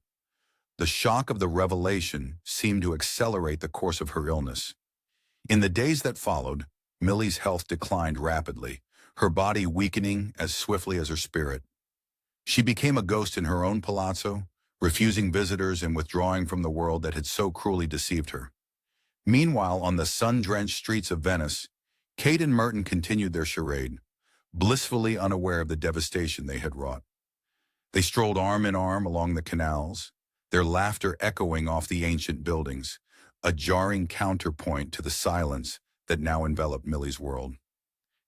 The shock of the revelation seemed to accelerate the course of her illness. In the days that followed, Millie's health declined rapidly, her body weakening as swiftly as her spirit. She became a ghost in her own palazzo, refusing visitors and withdrawing from the world that had so cruelly deceived her. Meanwhile, on the sun-drenched streets of Venice, Kate and Merton continued their charade, blissfully unaware of the devastation they had wrought. They strolled arm in arm along the canals, their laughter echoing off the ancient buildings, a jarring counterpoint to the silence that now enveloped Millie's world.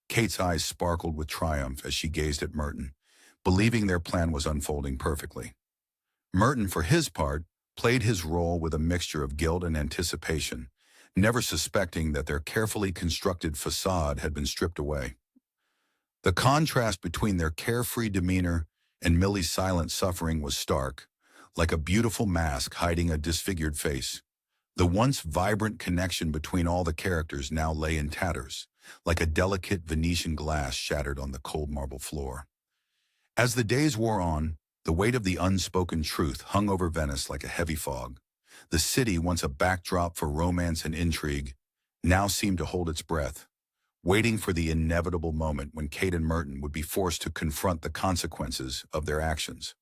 Kate's eyes sparkled with triumph as she gazed at Merton, believing their plan was unfolding perfectly. Merton, for his part, played his role with a mixture of guilt and anticipation, never suspecting that their carefully constructed facade had been stripped away. The contrast between their carefree demeanor and Millie's silent suffering was stark, like a beautiful mask hiding a disfigured face. The once vibrant connection between all the characters now lay in tatters, like a delicate Venetian glass shattered on the cold marble floor. As the days wore on, The weight of the unspoken truth hung over Venice like a heavy fog. The city, once a backdrop for romance and intrigue, now seemed to hold its breath, waiting for the inevitable moment when Kate and Merton would be forced to confront the consequences of their actions.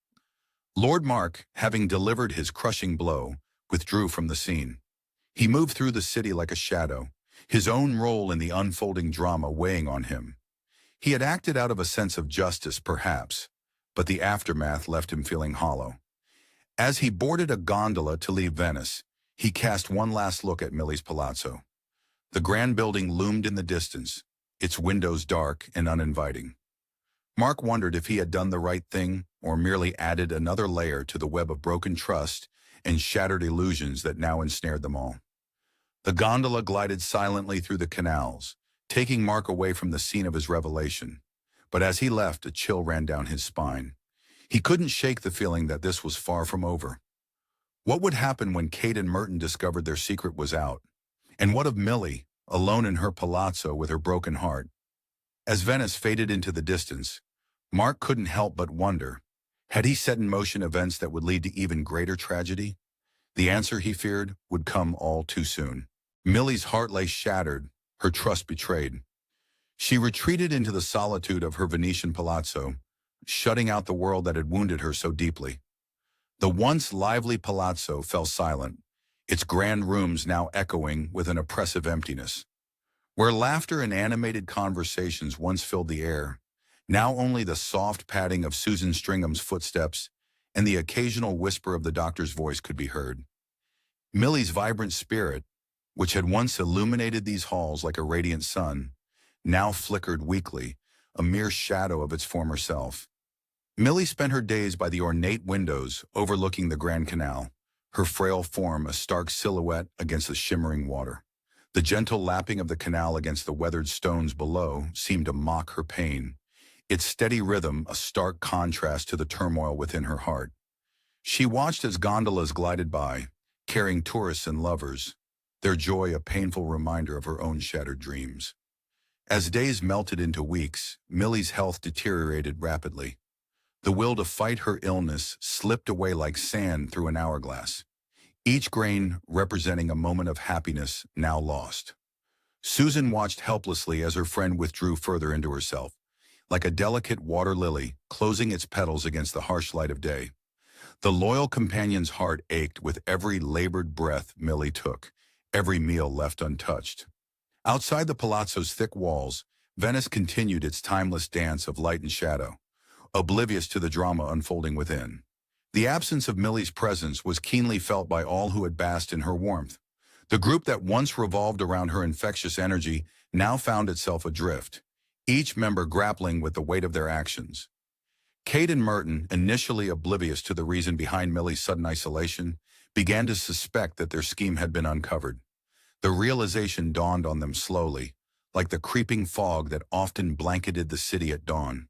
Lord Mark, having delivered his crushing blow, withdrew from the scene. He moved through the city like a shadow, his own role in the unfolding drama weighing on him. He had acted out of a sense of justice, perhaps, but the aftermath left him feeling hollow. As he boarded a gondola to leave Venice, he cast one last look at Millie's palazzo. The grand building loomed in the distance, its windows dark and uninviting. Mark wondered if he had done the right thing or merely added another layer to the web of broken trust and shattered illusions that now ensnared them all. The gondola glided silently through the canals, taking Mark away from the scene of his revelation. But as he left, a chill ran down his spine. He couldn't shake the feeling that this was far from over. What would happen when Kate and Merton discovered their secret was out? And what of Millie, alone in her palazzo with her broken heart? As Venice faded into the distance, Mark couldn't help but wonder, had he set in motion events that would lead to even greater tragedy? The answer, he feared, would come all too soon. Millie's heart lay shattered, her trust betrayed. She retreated into the solitude of her Venetian palazzo, shutting out the world that had wounded her so deeply. The once lively palazzo fell silent, its grand rooms now echoing with an oppressive emptiness. Where laughter and animated conversations once filled the air, now only the soft padding of Susan Stringham's footsteps and the occasional whisper of the doctor's voice could be heard. Millie's vibrant spirit, which had once illuminated these halls like a radiant sun, now flickered weakly, a mere shadow of its former self. Millie spent her days by the ornate windows overlooking the Grand Canal, her frail form a stark silhouette against the shimmering water. The gentle lapping of the canal against the weathered stones below seemed to mock her pain, its steady rhythm a stark contrast to the turmoil within her heart. She watched as gondolas glided by, carrying tourists and lovers, their joy a painful reminder of her own shattered dreams. As days melted into weeks, Millie's health deteriorated rapidly. The will to fight her illness slipped away like sand through an hourglass, each grain representing a moment of happiness now lost. Susan watched helplessly as her friend withdrew further into herself, like a delicate water lily closing its petals against the harsh light of day. The loyal companion's heart ached with every labored breath Millie took, every meal left untouched. Outside the palazzo's thick walls, Venice continued its timeless dance of light and shadow, oblivious to the drama unfolding within. The absence of Millie's presence was keenly felt by all who had basked in her warmth. The group that once revolved around her infectious energy now found itself adrift, each member grappling with the weight of their actions. Kate and Merton, initially oblivious to the reason behind Millie's sudden isolation, began to suspect that their scheme had been uncovered. The realization dawned on them slowly, like the creeping fog that often blanketed the city at dawn.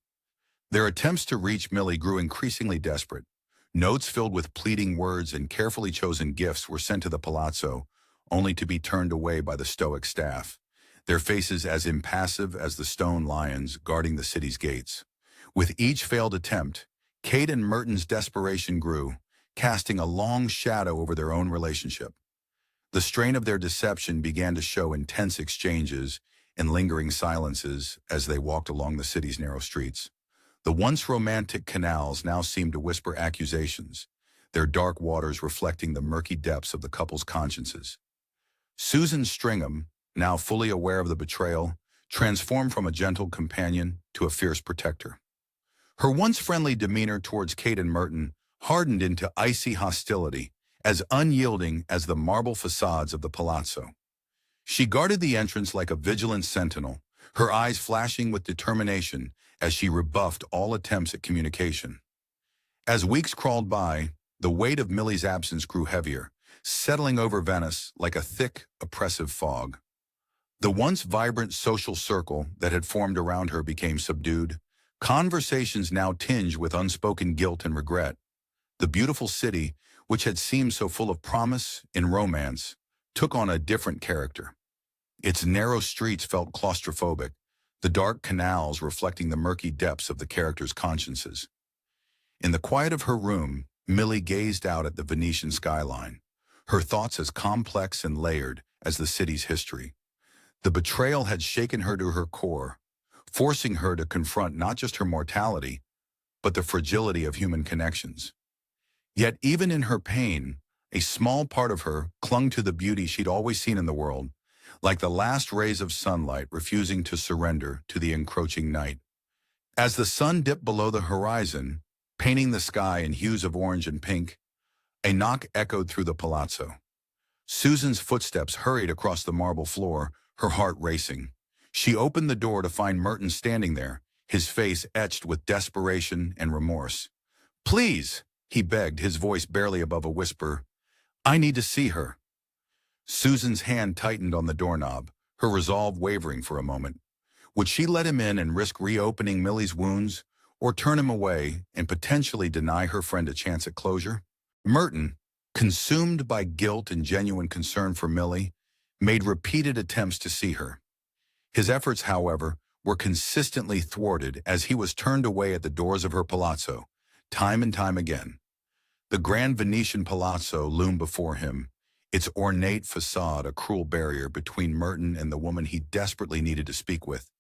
Their attempts to reach Millie grew increasingly desperate. Notes filled with pleading words and carefully chosen gifts were sent to the palazzo, only to be turned away by the stoic staff, their faces as impassive as the stone lions guarding the city's gates. With each failed attempt, Kate and Merton's desperation grew, casting a long shadow over their own relationship. The strain of their deception began to show intense exchanges and lingering silences as they walked along the city's narrow streets. The once romantic canals now seemed to whisper accusations, their dark waters reflecting the murky depths of the couple's consciences. Susan Stringham, now fully aware of the betrayal, transformed from a gentle companion to a fierce protector. Her once friendly demeanor towards Kate and Merton hardened into icy hostility, as unyielding as the marble facades of the palazzo. She guarded the entrance like a vigilant sentinel, her eyes flashing with determination as she rebuffed all attempts at communication. As weeks crawled by, the weight of Millie's absence grew heavier, settling over Venice like a thick, oppressive fog. The once vibrant social circle that had formed around her became subdued, conversations now tinged with unspoken guilt and regret. The beautiful city, which had seemed so full of promise and romance, took on a different character. Its narrow streets felt claustrophobic, the dark canals reflecting the murky depths of the characters' consciences. In the quiet of her room, Millie gazed out at the Venetian skyline, her thoughts as complex and layered as the city's history. The betrayal had shaken her to her core, forcing her to confront not just her mortality, but the fragility of human connections. Yet even in her pain, a small part of her clung to the beauty she'd always seen in the world, like the last rays of sunlight refusing to surrender to the encroaching night. As the sun dipped below the horizon, painting the sky in hues of orange and pink, a knock echoed through the palazzo. Susan's footsteps hurried across the marble floor, her heart racing. She opened the door to find Merton standing there, his face etched with desperation and remorse. "Please," he begged, his voice barely above a whisper, "I need to see her." Susan's hand tightened on the doorknob, her resolve wavering for a moment. Would she let him in and risk reopening Millie's wounds, or turn him away and potentially deny her friend a chance at closure? Merton, consumed by guilt and genuine concern for Millie, made repeated attempts to see her. His efforts, however, were consistently thwarted as he was turned away at the doors of her palazzo, time and time again. The grand Venetian palazzo loomed before him, its ornate facade a cruel barrier between Merton and the woman he desperately needed to speak with.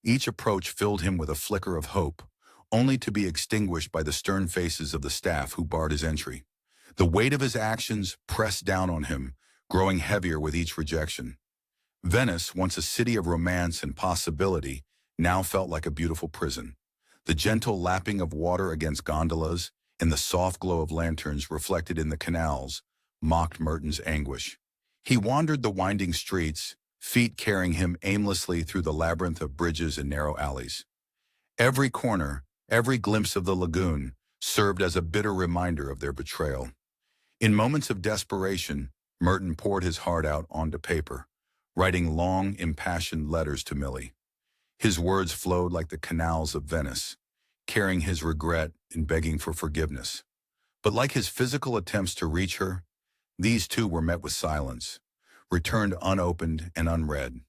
Each approach filled him with a flicker of hope, only to be extinguished by the stern faces of the staff who barred his entry. The weight of his actions pressed down on him, growing heavier with each rejection. Venice, once a city of romance and possibility, now felt like a beautiful prison. The gentle lapping of water against gondolas and the soft glow of lanterns reflected in the canals mocked Merton's anguish. He wandered the winding streets, feet carrying him aimlessly through the labyrinth of bridges and narrow alleys. Every corner, every glimpse of the lagoon, served as a bitter reminder of their betrayal. In moments of desperation, Merton poured his heart out onto paper, writing long, impassioned letters to Millie. His words flowed like the canals of Venice, carrying his regret and begging for forgiveness. But like his physical attempts to reach her, these too were met with silence, returned unopened and unread.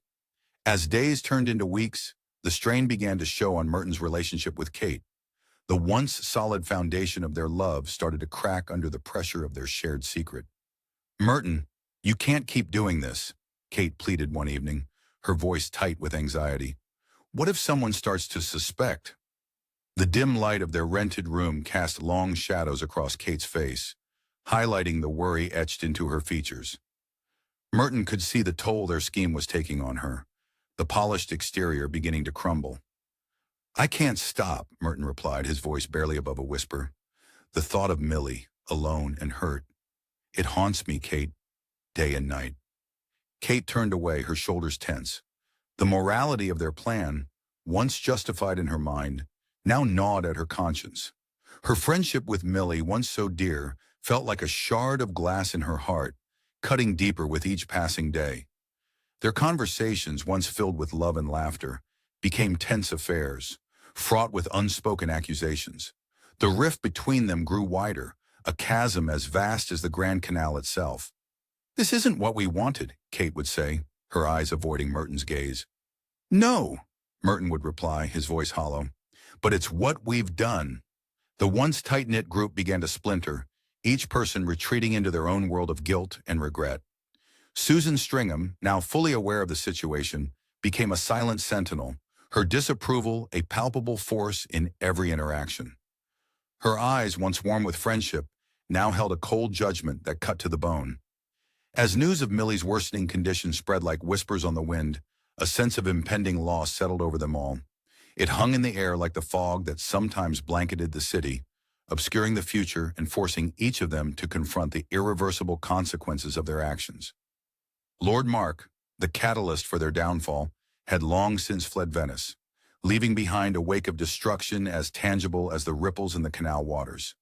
As days turned into weeks, the strain began to show on Merton's relationship with Kate. The once solid foundation of their love started to crack under the pressure of their shared secret. "Merton, you can't keep doing this," Kate pleaded one evening, her voice tight with anxiety. "What if someone starts to suspect?" The dim light of their rented room cast long shadows across Kate's face, highlighting the worry etched into her features. Merton could see the toll their scheme was taking on her, the polished exterior beginning to crumble. "I can't stop," Merton replied, his voice barely above a whisper. "The thought of Millie, alone and hurt. It haunts me, Kate, day and night." Kate turned away, her shoulders tense. The morality of their plan, once justified in her mind, now gnawed at her conscience. Her friendship with Millie, once so dear, felt like a shard of glass in her heart, cutting deeper with each passing day. Their conversations, once filled with love and laughter, became tense affairs, fraught with unspoken accusations. The rift between them grew wider, a chasm as vast as the Grand Canal itself. "This isn't what we wanted," Kate would say, her eyes avoiding Merton's gaze. "No," Merton would reply, his voice hollow, "but it's what we've done." The once tight-knit group began to splinter, each person retreating into their own world of guilt and regret. Susan Stringham, now fully aware of the situation, became a silent sentinel, her disapproval a palpable force in every interaction. Her eyes, once warm with friendship, now held a cold judgment that cut to the bone. As news of Millie's worsening condition spread like whispers on the wind, a sense of impending loss settled over them all. It hung in the air like the fog that sometimes blanketed the city, obscuring the future and forcing each of them to confront the irreversible consequences of their actions. Lord Mark, the catalyst for their downfall, had long since fled Venice, leaving behind a wake of destruction as tangible as the ripples in the canal waters.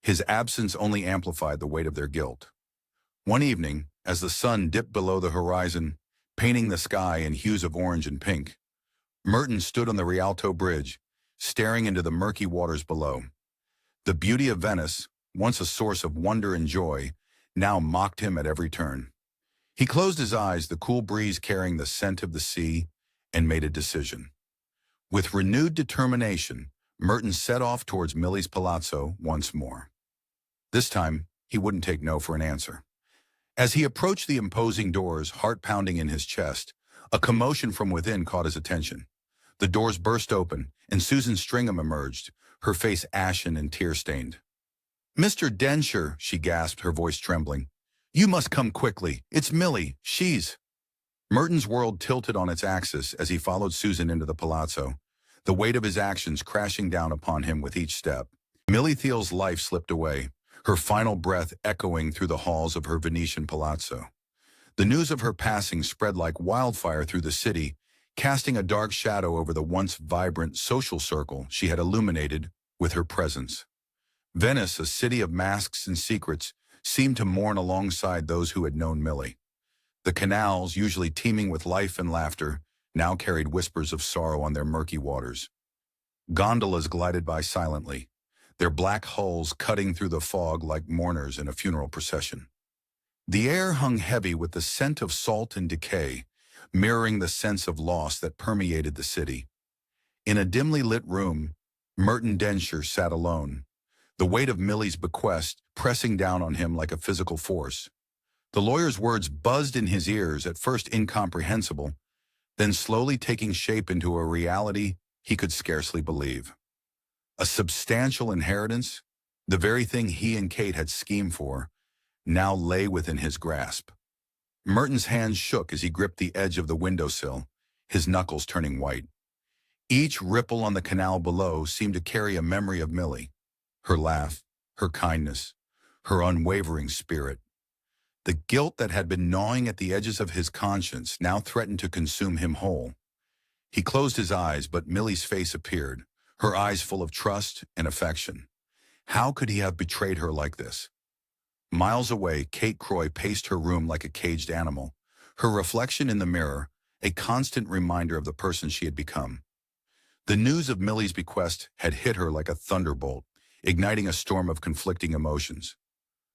His absence only amplified the weight of their guilt. One evening, as the sun dipped below the horizon, painting the sky in hues of orange and pink, Merton stood on the Rialto Bridge, staring into the murky waters below. The beauty of Venice, once a source of wonder and joy, now mocked him at every turn. He closed his eyes, the cool breeze carrying the scent of the sea, and made a decision. With renewed determination, Merton set off towards Millie's palazzo once more. This time, he wouldn't take no for an answer. As he approached the imposing doors, heart pounding in his chest, a commotion from within caught his attention. The doors burst open, and Susan Stringham emerged, her face ashen and tear-stained. "Mr. Densher," she gasped, her voice trembling. "You must come quickly. It's Millie. She's—" Merton's world tilted on its axis as he followed Susan into the palazzo, the weight of his actions crashing down upon him with each step. Millie Thiel's life slipped away, her final breath echoing through the halls of her Venetian palazzo. The news of her passing spread like wildfire through the city, casting a dark shadow over the once vibrant social circle she had illuminated with her presence. Venice, a city of masks and secrets, seemed to mourn alongside those who had known Millie. The canals, usually teeming with life and laughter, now carried whispers of sorrow on their murky waters. Gondolas glided by silently, their black hulls cutting through the fog like mourners in a funeral procession. The air hung heavy with the scent of salt and decay, mirroring the sense of loss that permeated the city. In a dimly lit room, Merton Densher sat alone, the weight of Millie's bequest pressing down on him like a physical force. The lawyer's words buzzed in his ears, at first incomprehensible, then slowly taking shape into a reality he could scarcely believe. A substantial inheritance, the very thing he and Kate had schemed for, now lay within his grasp. Merton's hands shook as he gripped the edge of the windowsill, his knuckles turning white. Each ripple on the canal below seemed to carry a memory of Millie, her laugh, her kindness, her unwavering spirit. The guilt that had been gnawing at the edges of his conscience now threatened to consume him whole. He closed his eyes, but Millie's face appeared, her eyes full of trust and affection. How could he have betrayed her like this? Miles away, Kate Croy paced her room like a caged animal, her reflection in the mirror, a constant reminder of the person she had become. The news of Millie's bequest had hit her like a thunderbolt, igniting a storm of conflicting emotions.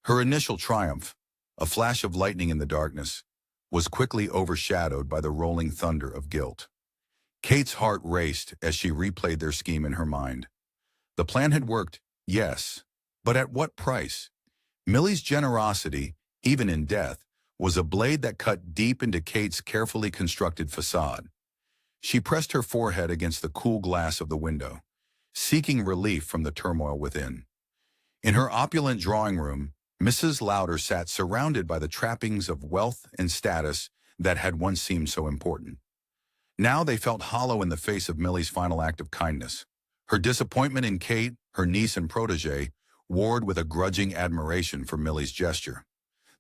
Her initial triumph, a flash of lightning in the darkness, was quickly overshadowed by the rolling thunder of guilt. Kate's heart raced as she replayed their scheme in her mind. The plan had worked, yes, but at what price? Millie's generosity, even in death, was a blade that cut deep into Kate's carefully constructed facade. She pressed her forehead against the cool glass of the window, seeking relief from the turmoil within. In her opulent drawing room, Mrs. Lauder sat surrounded by the trappings of wealth and status that had once seemed so important. Now they felt hollow in the face of Millie's final act of kindness. Her disappointment in Kate, her niece and protege, warred with a grudging admiration for Millie's gesture.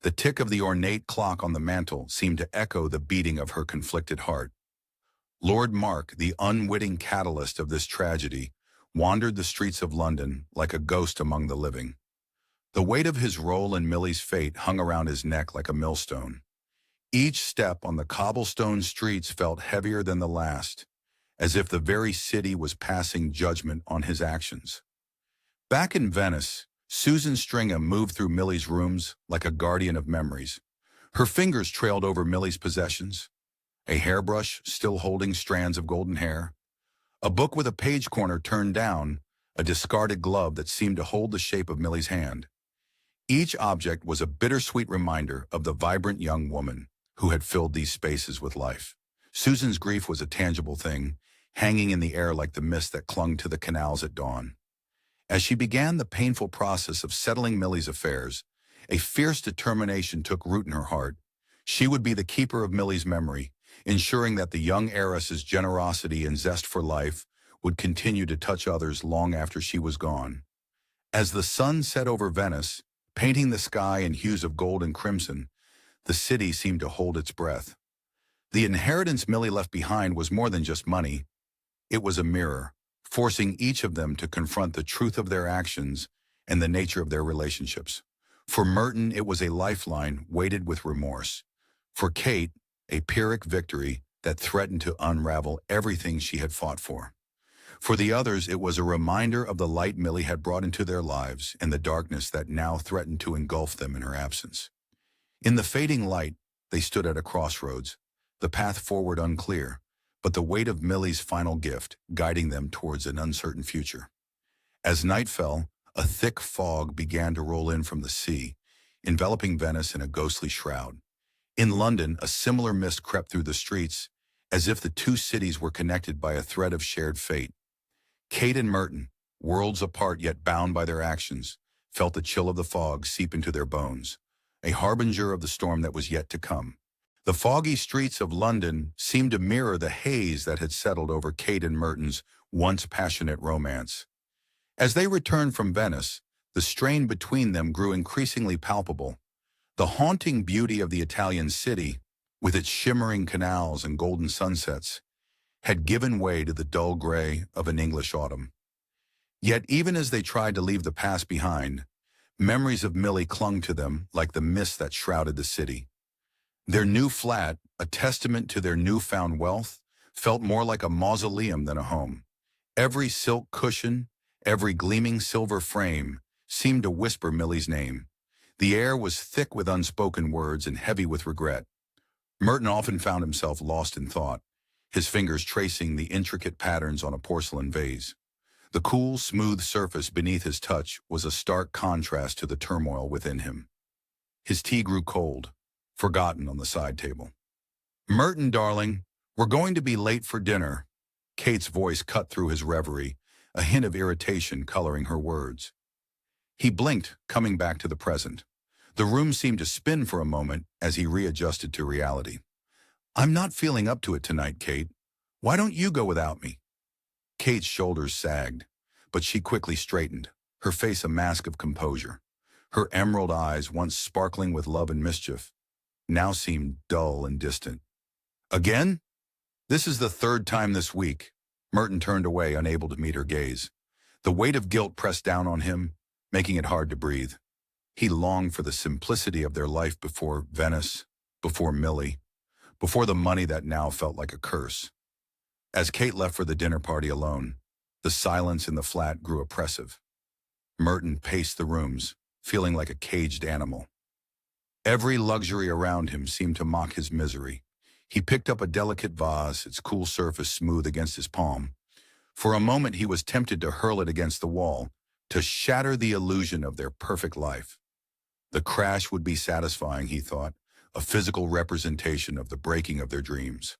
The tick of the ornate clock on the mantel seemed to echo the beating of her conflicted heart. Lord Mark, the unwitting catalyst of this tragedy, wandered the streets of London like a ghost among the living. The weight of his role in Millie's fate hung around his neck like a millstone. Each step on the cobblestone streets felt heavier than the last, as if the very city was passing judgment on his actions. Back in Venice, Susan Stringham moved through Millie's rooms like a guardian of memories. Her fingers trailed over Millie's possessions, a hairbrush still holding strands of golden hair, a book with a page corner turned down, a discarded glove that seemed to hold the shape of Millie's hand. Each object was a bittersweet reminder of the vibrant young woman who had filled these spaces with life. Susan's grief was a tangible thing, hanging in the air like the mist that clung to the canals at dawn. As she began the painful process of settling Millie's affairs, a fierce determination took root in her heart. She would be the keeper of Millie's memory, ensuring that the young heiress's generosity and zest for life would continue to touch others long after she was gone. As the sun set over Venice, painting the sky in hues of gold and crimson, the city seemed to hold its breath. The inheritance Millie left behind was more than just money. It was a mirror, forcing each of them to confront the truth of their actions and the nature of their relationships. For Merton, it was a lifeline weighted with remorse. For Kate, a Pyrrhic victory that threatened to unravel everything she had fought for. For the others, it was a reminder of the light Millie had brought into their lives and the darkness that now threatened to engulf them in her absence. In the fading light, they stood at a crossroads, the path forward unclear, but the weight of Millie's final gift guiding them towards an uncertain future. As night fell, a thick fog began to roll in from the sea, enveloping Venice in a ghostly shroud. In London, a similar mist crept through the streets, as if the two cities were connected by a thread of shared fate. Kate and Merton, worlds apart yet bound by their actions, felt the chill of the fog seep into their bones, a harbinger of the storm that was yet to come. The foggy streets of London seemed to mirror the haze that had settled over Kate and Merton's once passionate romance. As they returned from Venice, the strain between them grew increasingly palpable. The haunting beauty of the Italian city, with its shimmering canals and golden sunsets, had given way to the dull gray of an English autumn. Yet even as they tried to leave the past behind, memories of Millie clung to them like the mist that shrouded the city. Their new flat, a testament to their newfound wealth, felt more like a mausoleum than a home. Every silk cushion, every gleaming silver frame seemed to whisper Millie's name. The air was thick with unspoken words and heavy with regret. Merton often found himself lost in thought, his fingers tracing the intricate patterns on a porcelain vase. The cool, smooth surface beneath his touch was a stark contrast to the turmoil within him. His tea grew cold, forgotten on the side table. "Merton, darling, we're going to be late for dinner." Kate's voice cut through his reverie, a hint of irritation coloring her words. He blinked, coming back to the present. The room seemed to spin for a moment as he readjusted to reality. "I'm not feeling up to it tonight, Kate. Why don't you go without me?" Kate's shoulders sagged, but she quickly straightened, her face a mask of composure. Her emerald eyes, once sparkling with love and mischief, now seemed dull and distant. "Again? This is the third time this week." Merton turned away, unable to meet her gaze. The weight of guilt pressed down on him, making it hard to breathe. He longed for the simplicity of their life before Venice, before Millie, before the money that now felt like a curse. As Kate left for the dinner party alone, the silence in the flat grew oppressive. Merton paced the rooms, feeling like a caged animal. Every luxury around him seemed to mock his misery. He picked up a delicate vase, its cool surface smooth against his palm. For a moment he was tempted to hurl it against the wall, to shatter the illusion of their perfect life. The crash would be satisfying, he thought, a physical representation of the breaking of their dreams.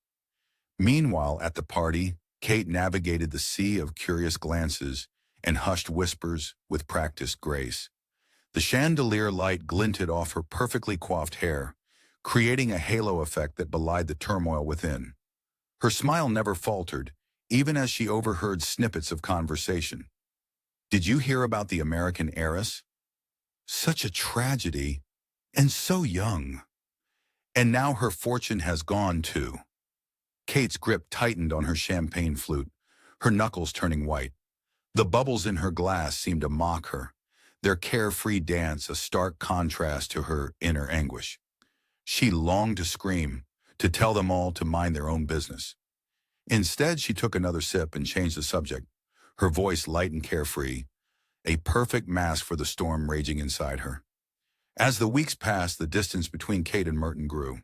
Meanwhile, at the party, Kate navigated the sea of curious glances and hushed whispers with practiced grace. The chandelier light glinted off her perfectly coiffed hair, creating a halo effect that belied the turmoil within. Her smile never faltered, even as she overheard snippets of conversation. "Did you hear about the American heiress? Such a tragedy, and so young. And now her fortune has gone too." Kate's grip tightened on her champagne flute, her knuckles turning white. The bubbles in her glass seemed to mock her, their carefree dance a stark contrast to her inner anguish. She longed to scream, to tell them all to mind their own business. Instead, she took another sip and changed the subject, her voice light and carefree, a perfect mask for the storm raging inside her. As the weeks passed, the distance between Kate and Merton grew.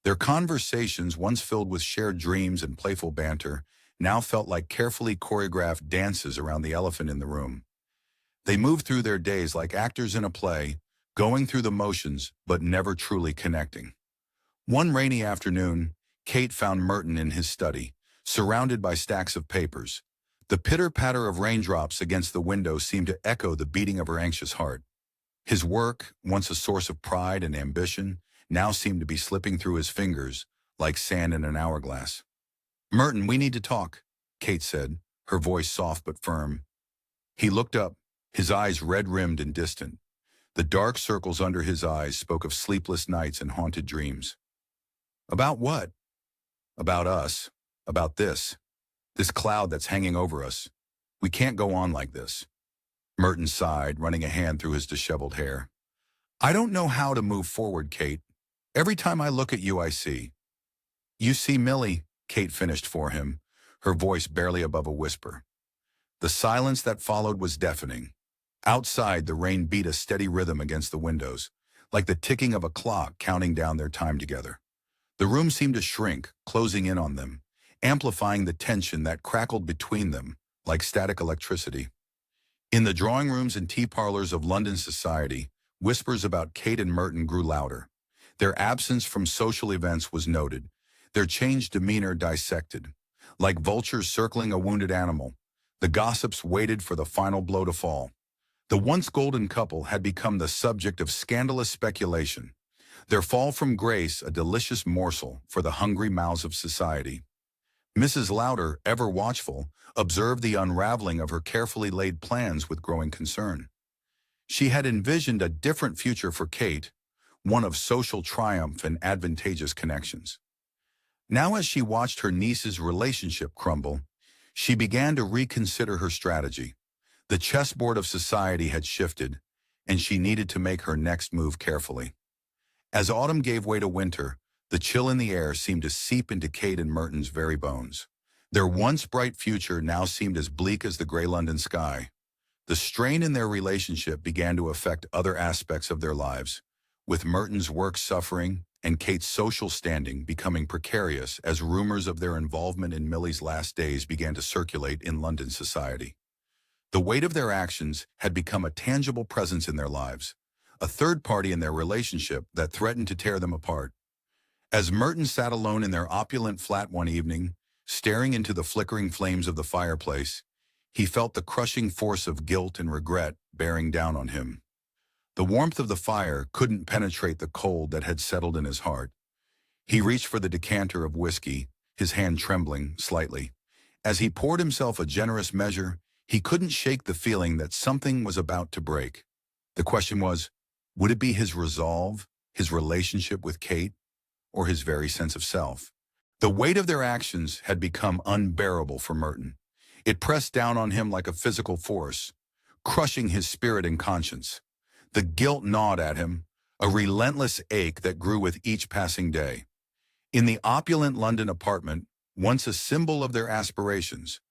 Their conversations, once filled with shared dreams and playful banter, now felt like carefully choreographed dances around the elephant in the room. They moved through their days like actors in a play, going through the motions but never truly connecting. One rainy afternoon, Kate found Merton in his study, surrounded by stacks of papers. The pitter-patter of raindrops against the window seemed to echo the beating of her anxious heart. His work, once a source of pride and ambition, now seemed to be slipping through his fingers like sand in an hourglass. "Merton, we need to talk," Kate said, her voice soft but firm. He looked up, his eyes red-rimmed and distant. The dark circles under his eyes spoke of sleepless nights and haunted dreams. "About what?" "About us. About this. This cloud that's hanging over us. We can't go on like this." Merton sighed, running a hand through his disheveled hair. "I don't know how to move forward, Kate. Every time I look at you, I see." "You see Millie," Kate finished for him, her voice barely above a whisper. The silence that followed was deafening. Outside, the rain beat a steady rhythm against the windows, like the ticking of a clock counting down their time together. The room seemed to shrink, closing in on them, amplifying the tension that crackled between them like static electricity. In the drawing rooms and tea parlors of London society, whispers about Kate and Merton grew louder. Their absence from social events was noted, their changed demeanor dissected. Like vultures circling a wounded animal, the gossips waited for the final blow to fall. The once golden couple had become the subject of scandalous speculation, their fall from grace a delicious morsel for the hungry mouths of society. Mrs. Louder, ever watchful, observed the unraveling of her carefully laid plans with growing concern. She had envisioned a different future for Kate, one of social triumph and advantageous connections. Now as she watched her niece's relationship crumble, she began to reconsider her strategy. The chessboard of society had shifted, and she needed to make her next move carefully. As autumn gave way to winter, the chill in the air seemed to seep into Kate and Merton's very bones. Their once bright future now seemed as bleak as the gray London sky. The strain in their relationship began to affect other aspects of their lives, with Merton's work suffering and Kate's social standing becoming precarious as rumors of their involvement in Millie's last days began to circulate in London society. The weight of their actions had become a tangible presence in their lives, a third party in their relationship that threatened to tear them apart. As Merton sat alone in their opulent flat one evening, staring into the flickering flames of the fireplace, he felt the crushing force of guilt and regret bearing down on him. The warmth of the fire couldn't penetrate the cold that had settled in his heart. He reached for the decanter of whiskey, his hand trembling slightly. As he poured himself a generous measure, he couldn't shake the feeling that something was about to break. The question was, would it be his resolve, his relationship with Kate, or his very sense of self? The weight of their actions had become unbearable for Merton. It pressed down on him like a physical force, crushing his spirit and conscience. The guilt gnawed at him, a relentless ache that grew with each passing day. In the opulent London apartment, once a symbol of their aspirations,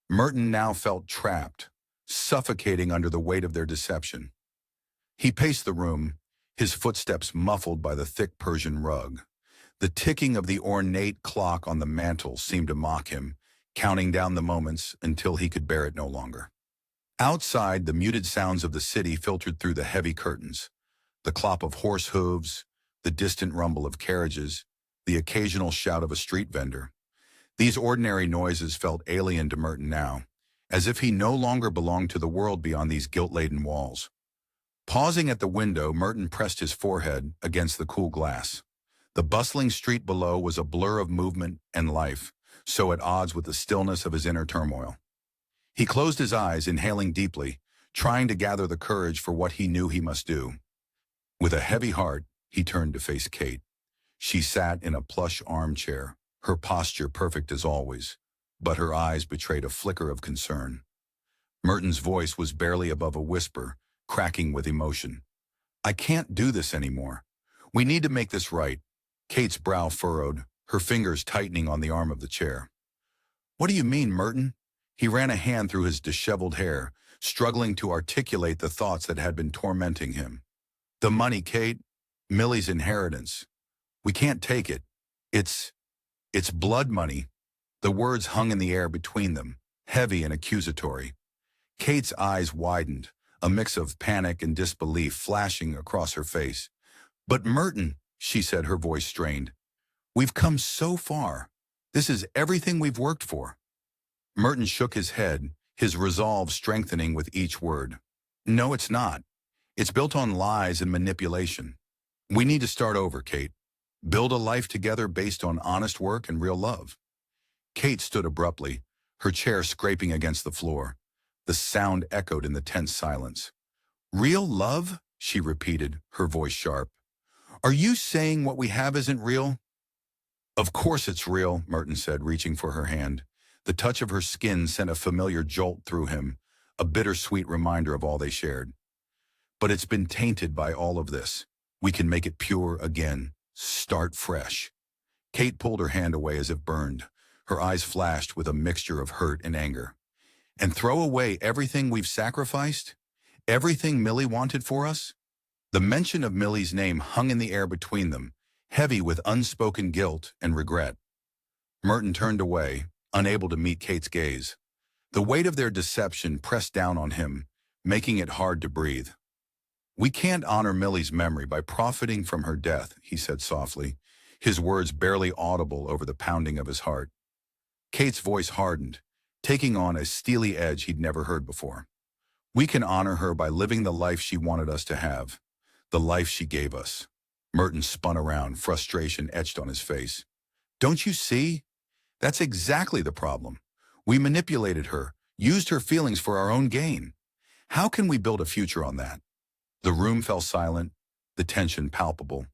Merton now felt trapped, suffocating under the weight of their deception. He paced the room, his footsteps muffled by the thick Persian rug. The ticking of the ornate clock on the mantel seemed to mock him, counting down the moments until he could bear it no longer. Outside, the muted sounds of the city filtered through the heavy curtains. The clop of horse hooves, the distant rumble of carriages, the occasional shout of a street vendor. These ordinary noises felt alien to Merton now, as if he no longer belonged to the world beyond these guilt-laden walls. Pausing at the window, Merton pressed his forehead against the cool glass. The bustling street below was a blur of movement and life, so at odds with the stillness of his inner turmoil. He closed his eyes, inhaling deeply, trying to gather the courage for what he knew he must do. With a heavy heart, he turned to face Kate. She sat in a plush armchair, her posture perfect as always, but her eyes betrayed a flicker of concern. Merton's voice was barely above a whisper, cracking with emotion. "I can't do this anymore. We need to make this right." Kate's brow furrowed, her fingers tightening on the arm of the chair. "What do you mean, Merton?" He ran a hand through his disheveled hair, struggling to articulate the thoughts that had been tormenting him. "The money, Kate. Millie's inheritance. We can't take it. It's blood money." The words hung in the air between them, heavy and accusatory. Kate's eyes widened, a mix of panic and disbelief flashing across her face. "But Merton," she said, her voice strained, "we've come so far. This is everything we've worked for." Merton shook his head, his resolve strengthening with each word. "No, it's not. It's built on lies and manipulation. We need to start over, Kate. Build a life together based on honest work and real love." Kate stood abruptly, her chair scraping against the floor. The sound echoed in the tense silence. "Real love?" she repeated, her voice sharp. "Are you saying what we have isn't real?" "Of course it's real," Merton said, reaching for her hand. The touch of her skin sent a familiar jolt through him, a bittersweet reminder of all they shared. "But it's been tainted by all of this. We can make it pure again. Start fresh." Kate pulled her hand away as if burned. Her eyes flashed with a mixture of hurt and anger. "And throw away everything we've sacrificed? Everything Millie wanted for us?" The mention of Millie's name hung in the air between them, heavy with unspoken guilt and regret. Merton turned away, unable to meet Kate's gaze. The weight of their deception pressed down on him, making it hard to breathe. "We can't honor Millie's memory by profiting from her death," he said softly, his words barely audible over the pounding of his heart. Kate's voice hardened, taking on a steely edge he'd never heard before. "We can honor her by living the life she wanted us to have, the life she gave us." Merton spun around, frustration etched on his face. "Don't you see? That's exactly the problem. We manipulated her, used her feelings for our own gain. How can we build a future on that?" The room fell silent, the tension palpable.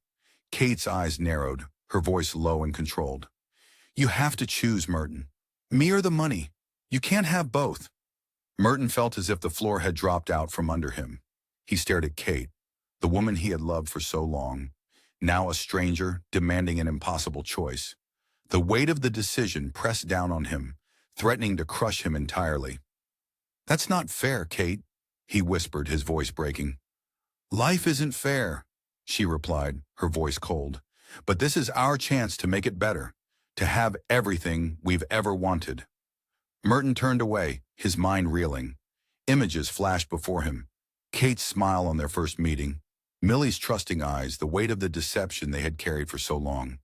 Kate's eyes narrowed, her voice low and controlled. "You have to choose, Merton. Me or the money. You can't have both." Merton felt as if the floor had dropped out from under him. He stared at Kate, the woman he had loved for so long, now a stranger demanding an impossible choice. The weight of the decision pressed down on him, threatening to crush him entirely. "That's not fair, Kate," he whispered, his voice breaking. "Life isn't fair," she replied, her voice cold. "But this is our chance to make it better, to have everything we've ever wanted." Merton turned away, his mind reeling. Images flashed before him. Kate's smile on their first meeting, Millie's trusting eyes, the weight of the deception they had carried for so long.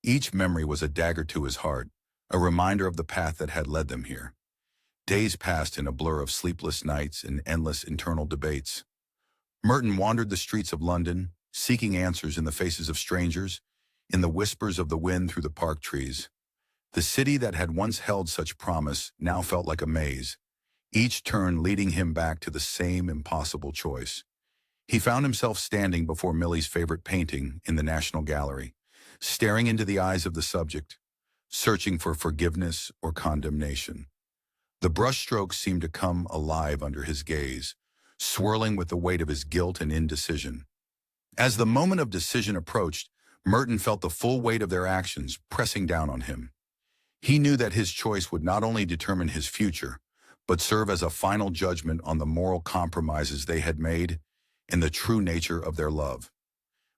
Each memory was a dagger to his heart, a reminder of the path that had led them here. Days passed in a blur of sleepless nights and endless internal debates. Merton wandered the streets of London, seeking answers in the faces of strangers, in the whispers of the wind through the park trees. The city that had once held such promise now felt like a maze, each turn leading him back to the same impossible choice. He found himself standing before Millie's favorite painting in the National Gallery, staring into the eyes of the subject, searching for forgiveness or condemnation. The brushstrokes seemed to come alive under his gaze, swirling with the weight of his guilt and indecision. As the moment of decision approached, Merton felt the full weight of their actions pressing down on him. He knew that his choice would not only determine his future, but serve as a final judgment on the moral compromises they had made and the true nature of their love.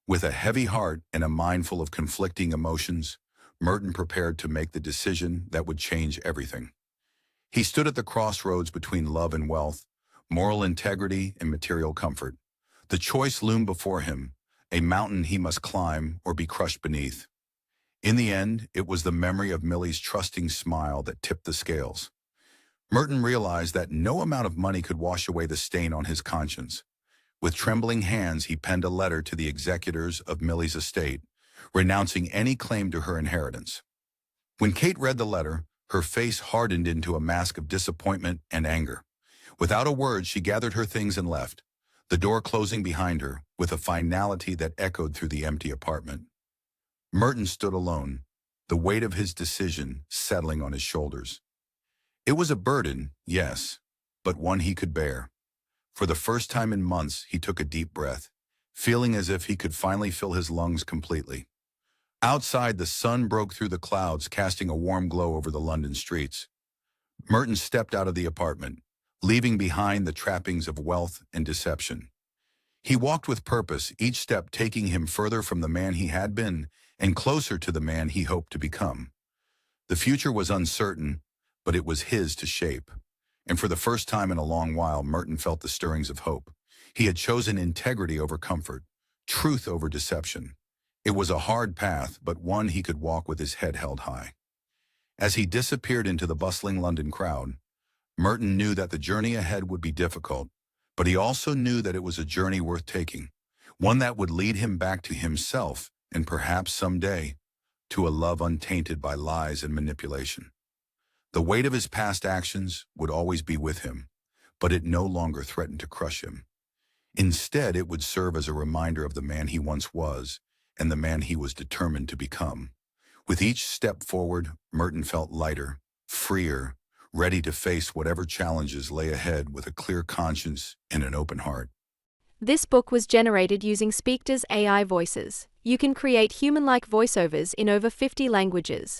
With a heavy heart and a mind full of conflicting emotions, Merton prepared to make the decision that would change everything. He stood at the crossroads between love and wealth, moral integrity and material comfort. The choice loomed before him, a mountain he must climb or be crushed beneath. In the end, it was the memory of Millie's trusting smile that tipped the scales. Merton realized that no amount of money could wash away the stain on his conscience. With trembling hands, he penned a letter to the executors of Millie's estate, renouncing any claim to her inheritance. When Kate read the letter, her face hardened into a mask of disappointment and anger. Without a word, she gathered her things and left, the door closing behind her with a finality that echoed through the empty apartment. Merton stood alone, the weight of his decision settling on his shoulders. It was a burden, yes, but one he could bear. For the first time in months, he took a deep breath, feeling as if he could finally fill his lungs completely. Outside, the sun broke through the clouds, casting a warm glow over the London streets. Merton stepped out of the apartment, leaving behind the trappings of wealth and deception. He walked with purpose, each step taking him further from the man he had been and closer to the man he hoped to become. The future was uncertain, but it was his to shape. And for the first time in a long while, Merton felt the stirrings of hope. He had chosen integrity over comfort, truth over deception. It was a hard path, but one he could walk with his head held high. As he disappeared into the bustling London crowd, Merton knew that the journey ahead would be difficult, but he also knew that it was a journey worth taking, one that would lead him back to himself and perhaps someday to a love untainted by lies and manipulation. The weight of his past actions would always be with him, but it no longer threatened to crush him. Instead, it would serve as a reminder of the man he once was and the man he was determined to become. With each step forward, Merton felt lighter, freer, ready to face whatever challenges lay ahead with a clear conscience and an open heart. This book was generated using Speakter's AI voices. You can create human-like voiceovers in over 50 languages.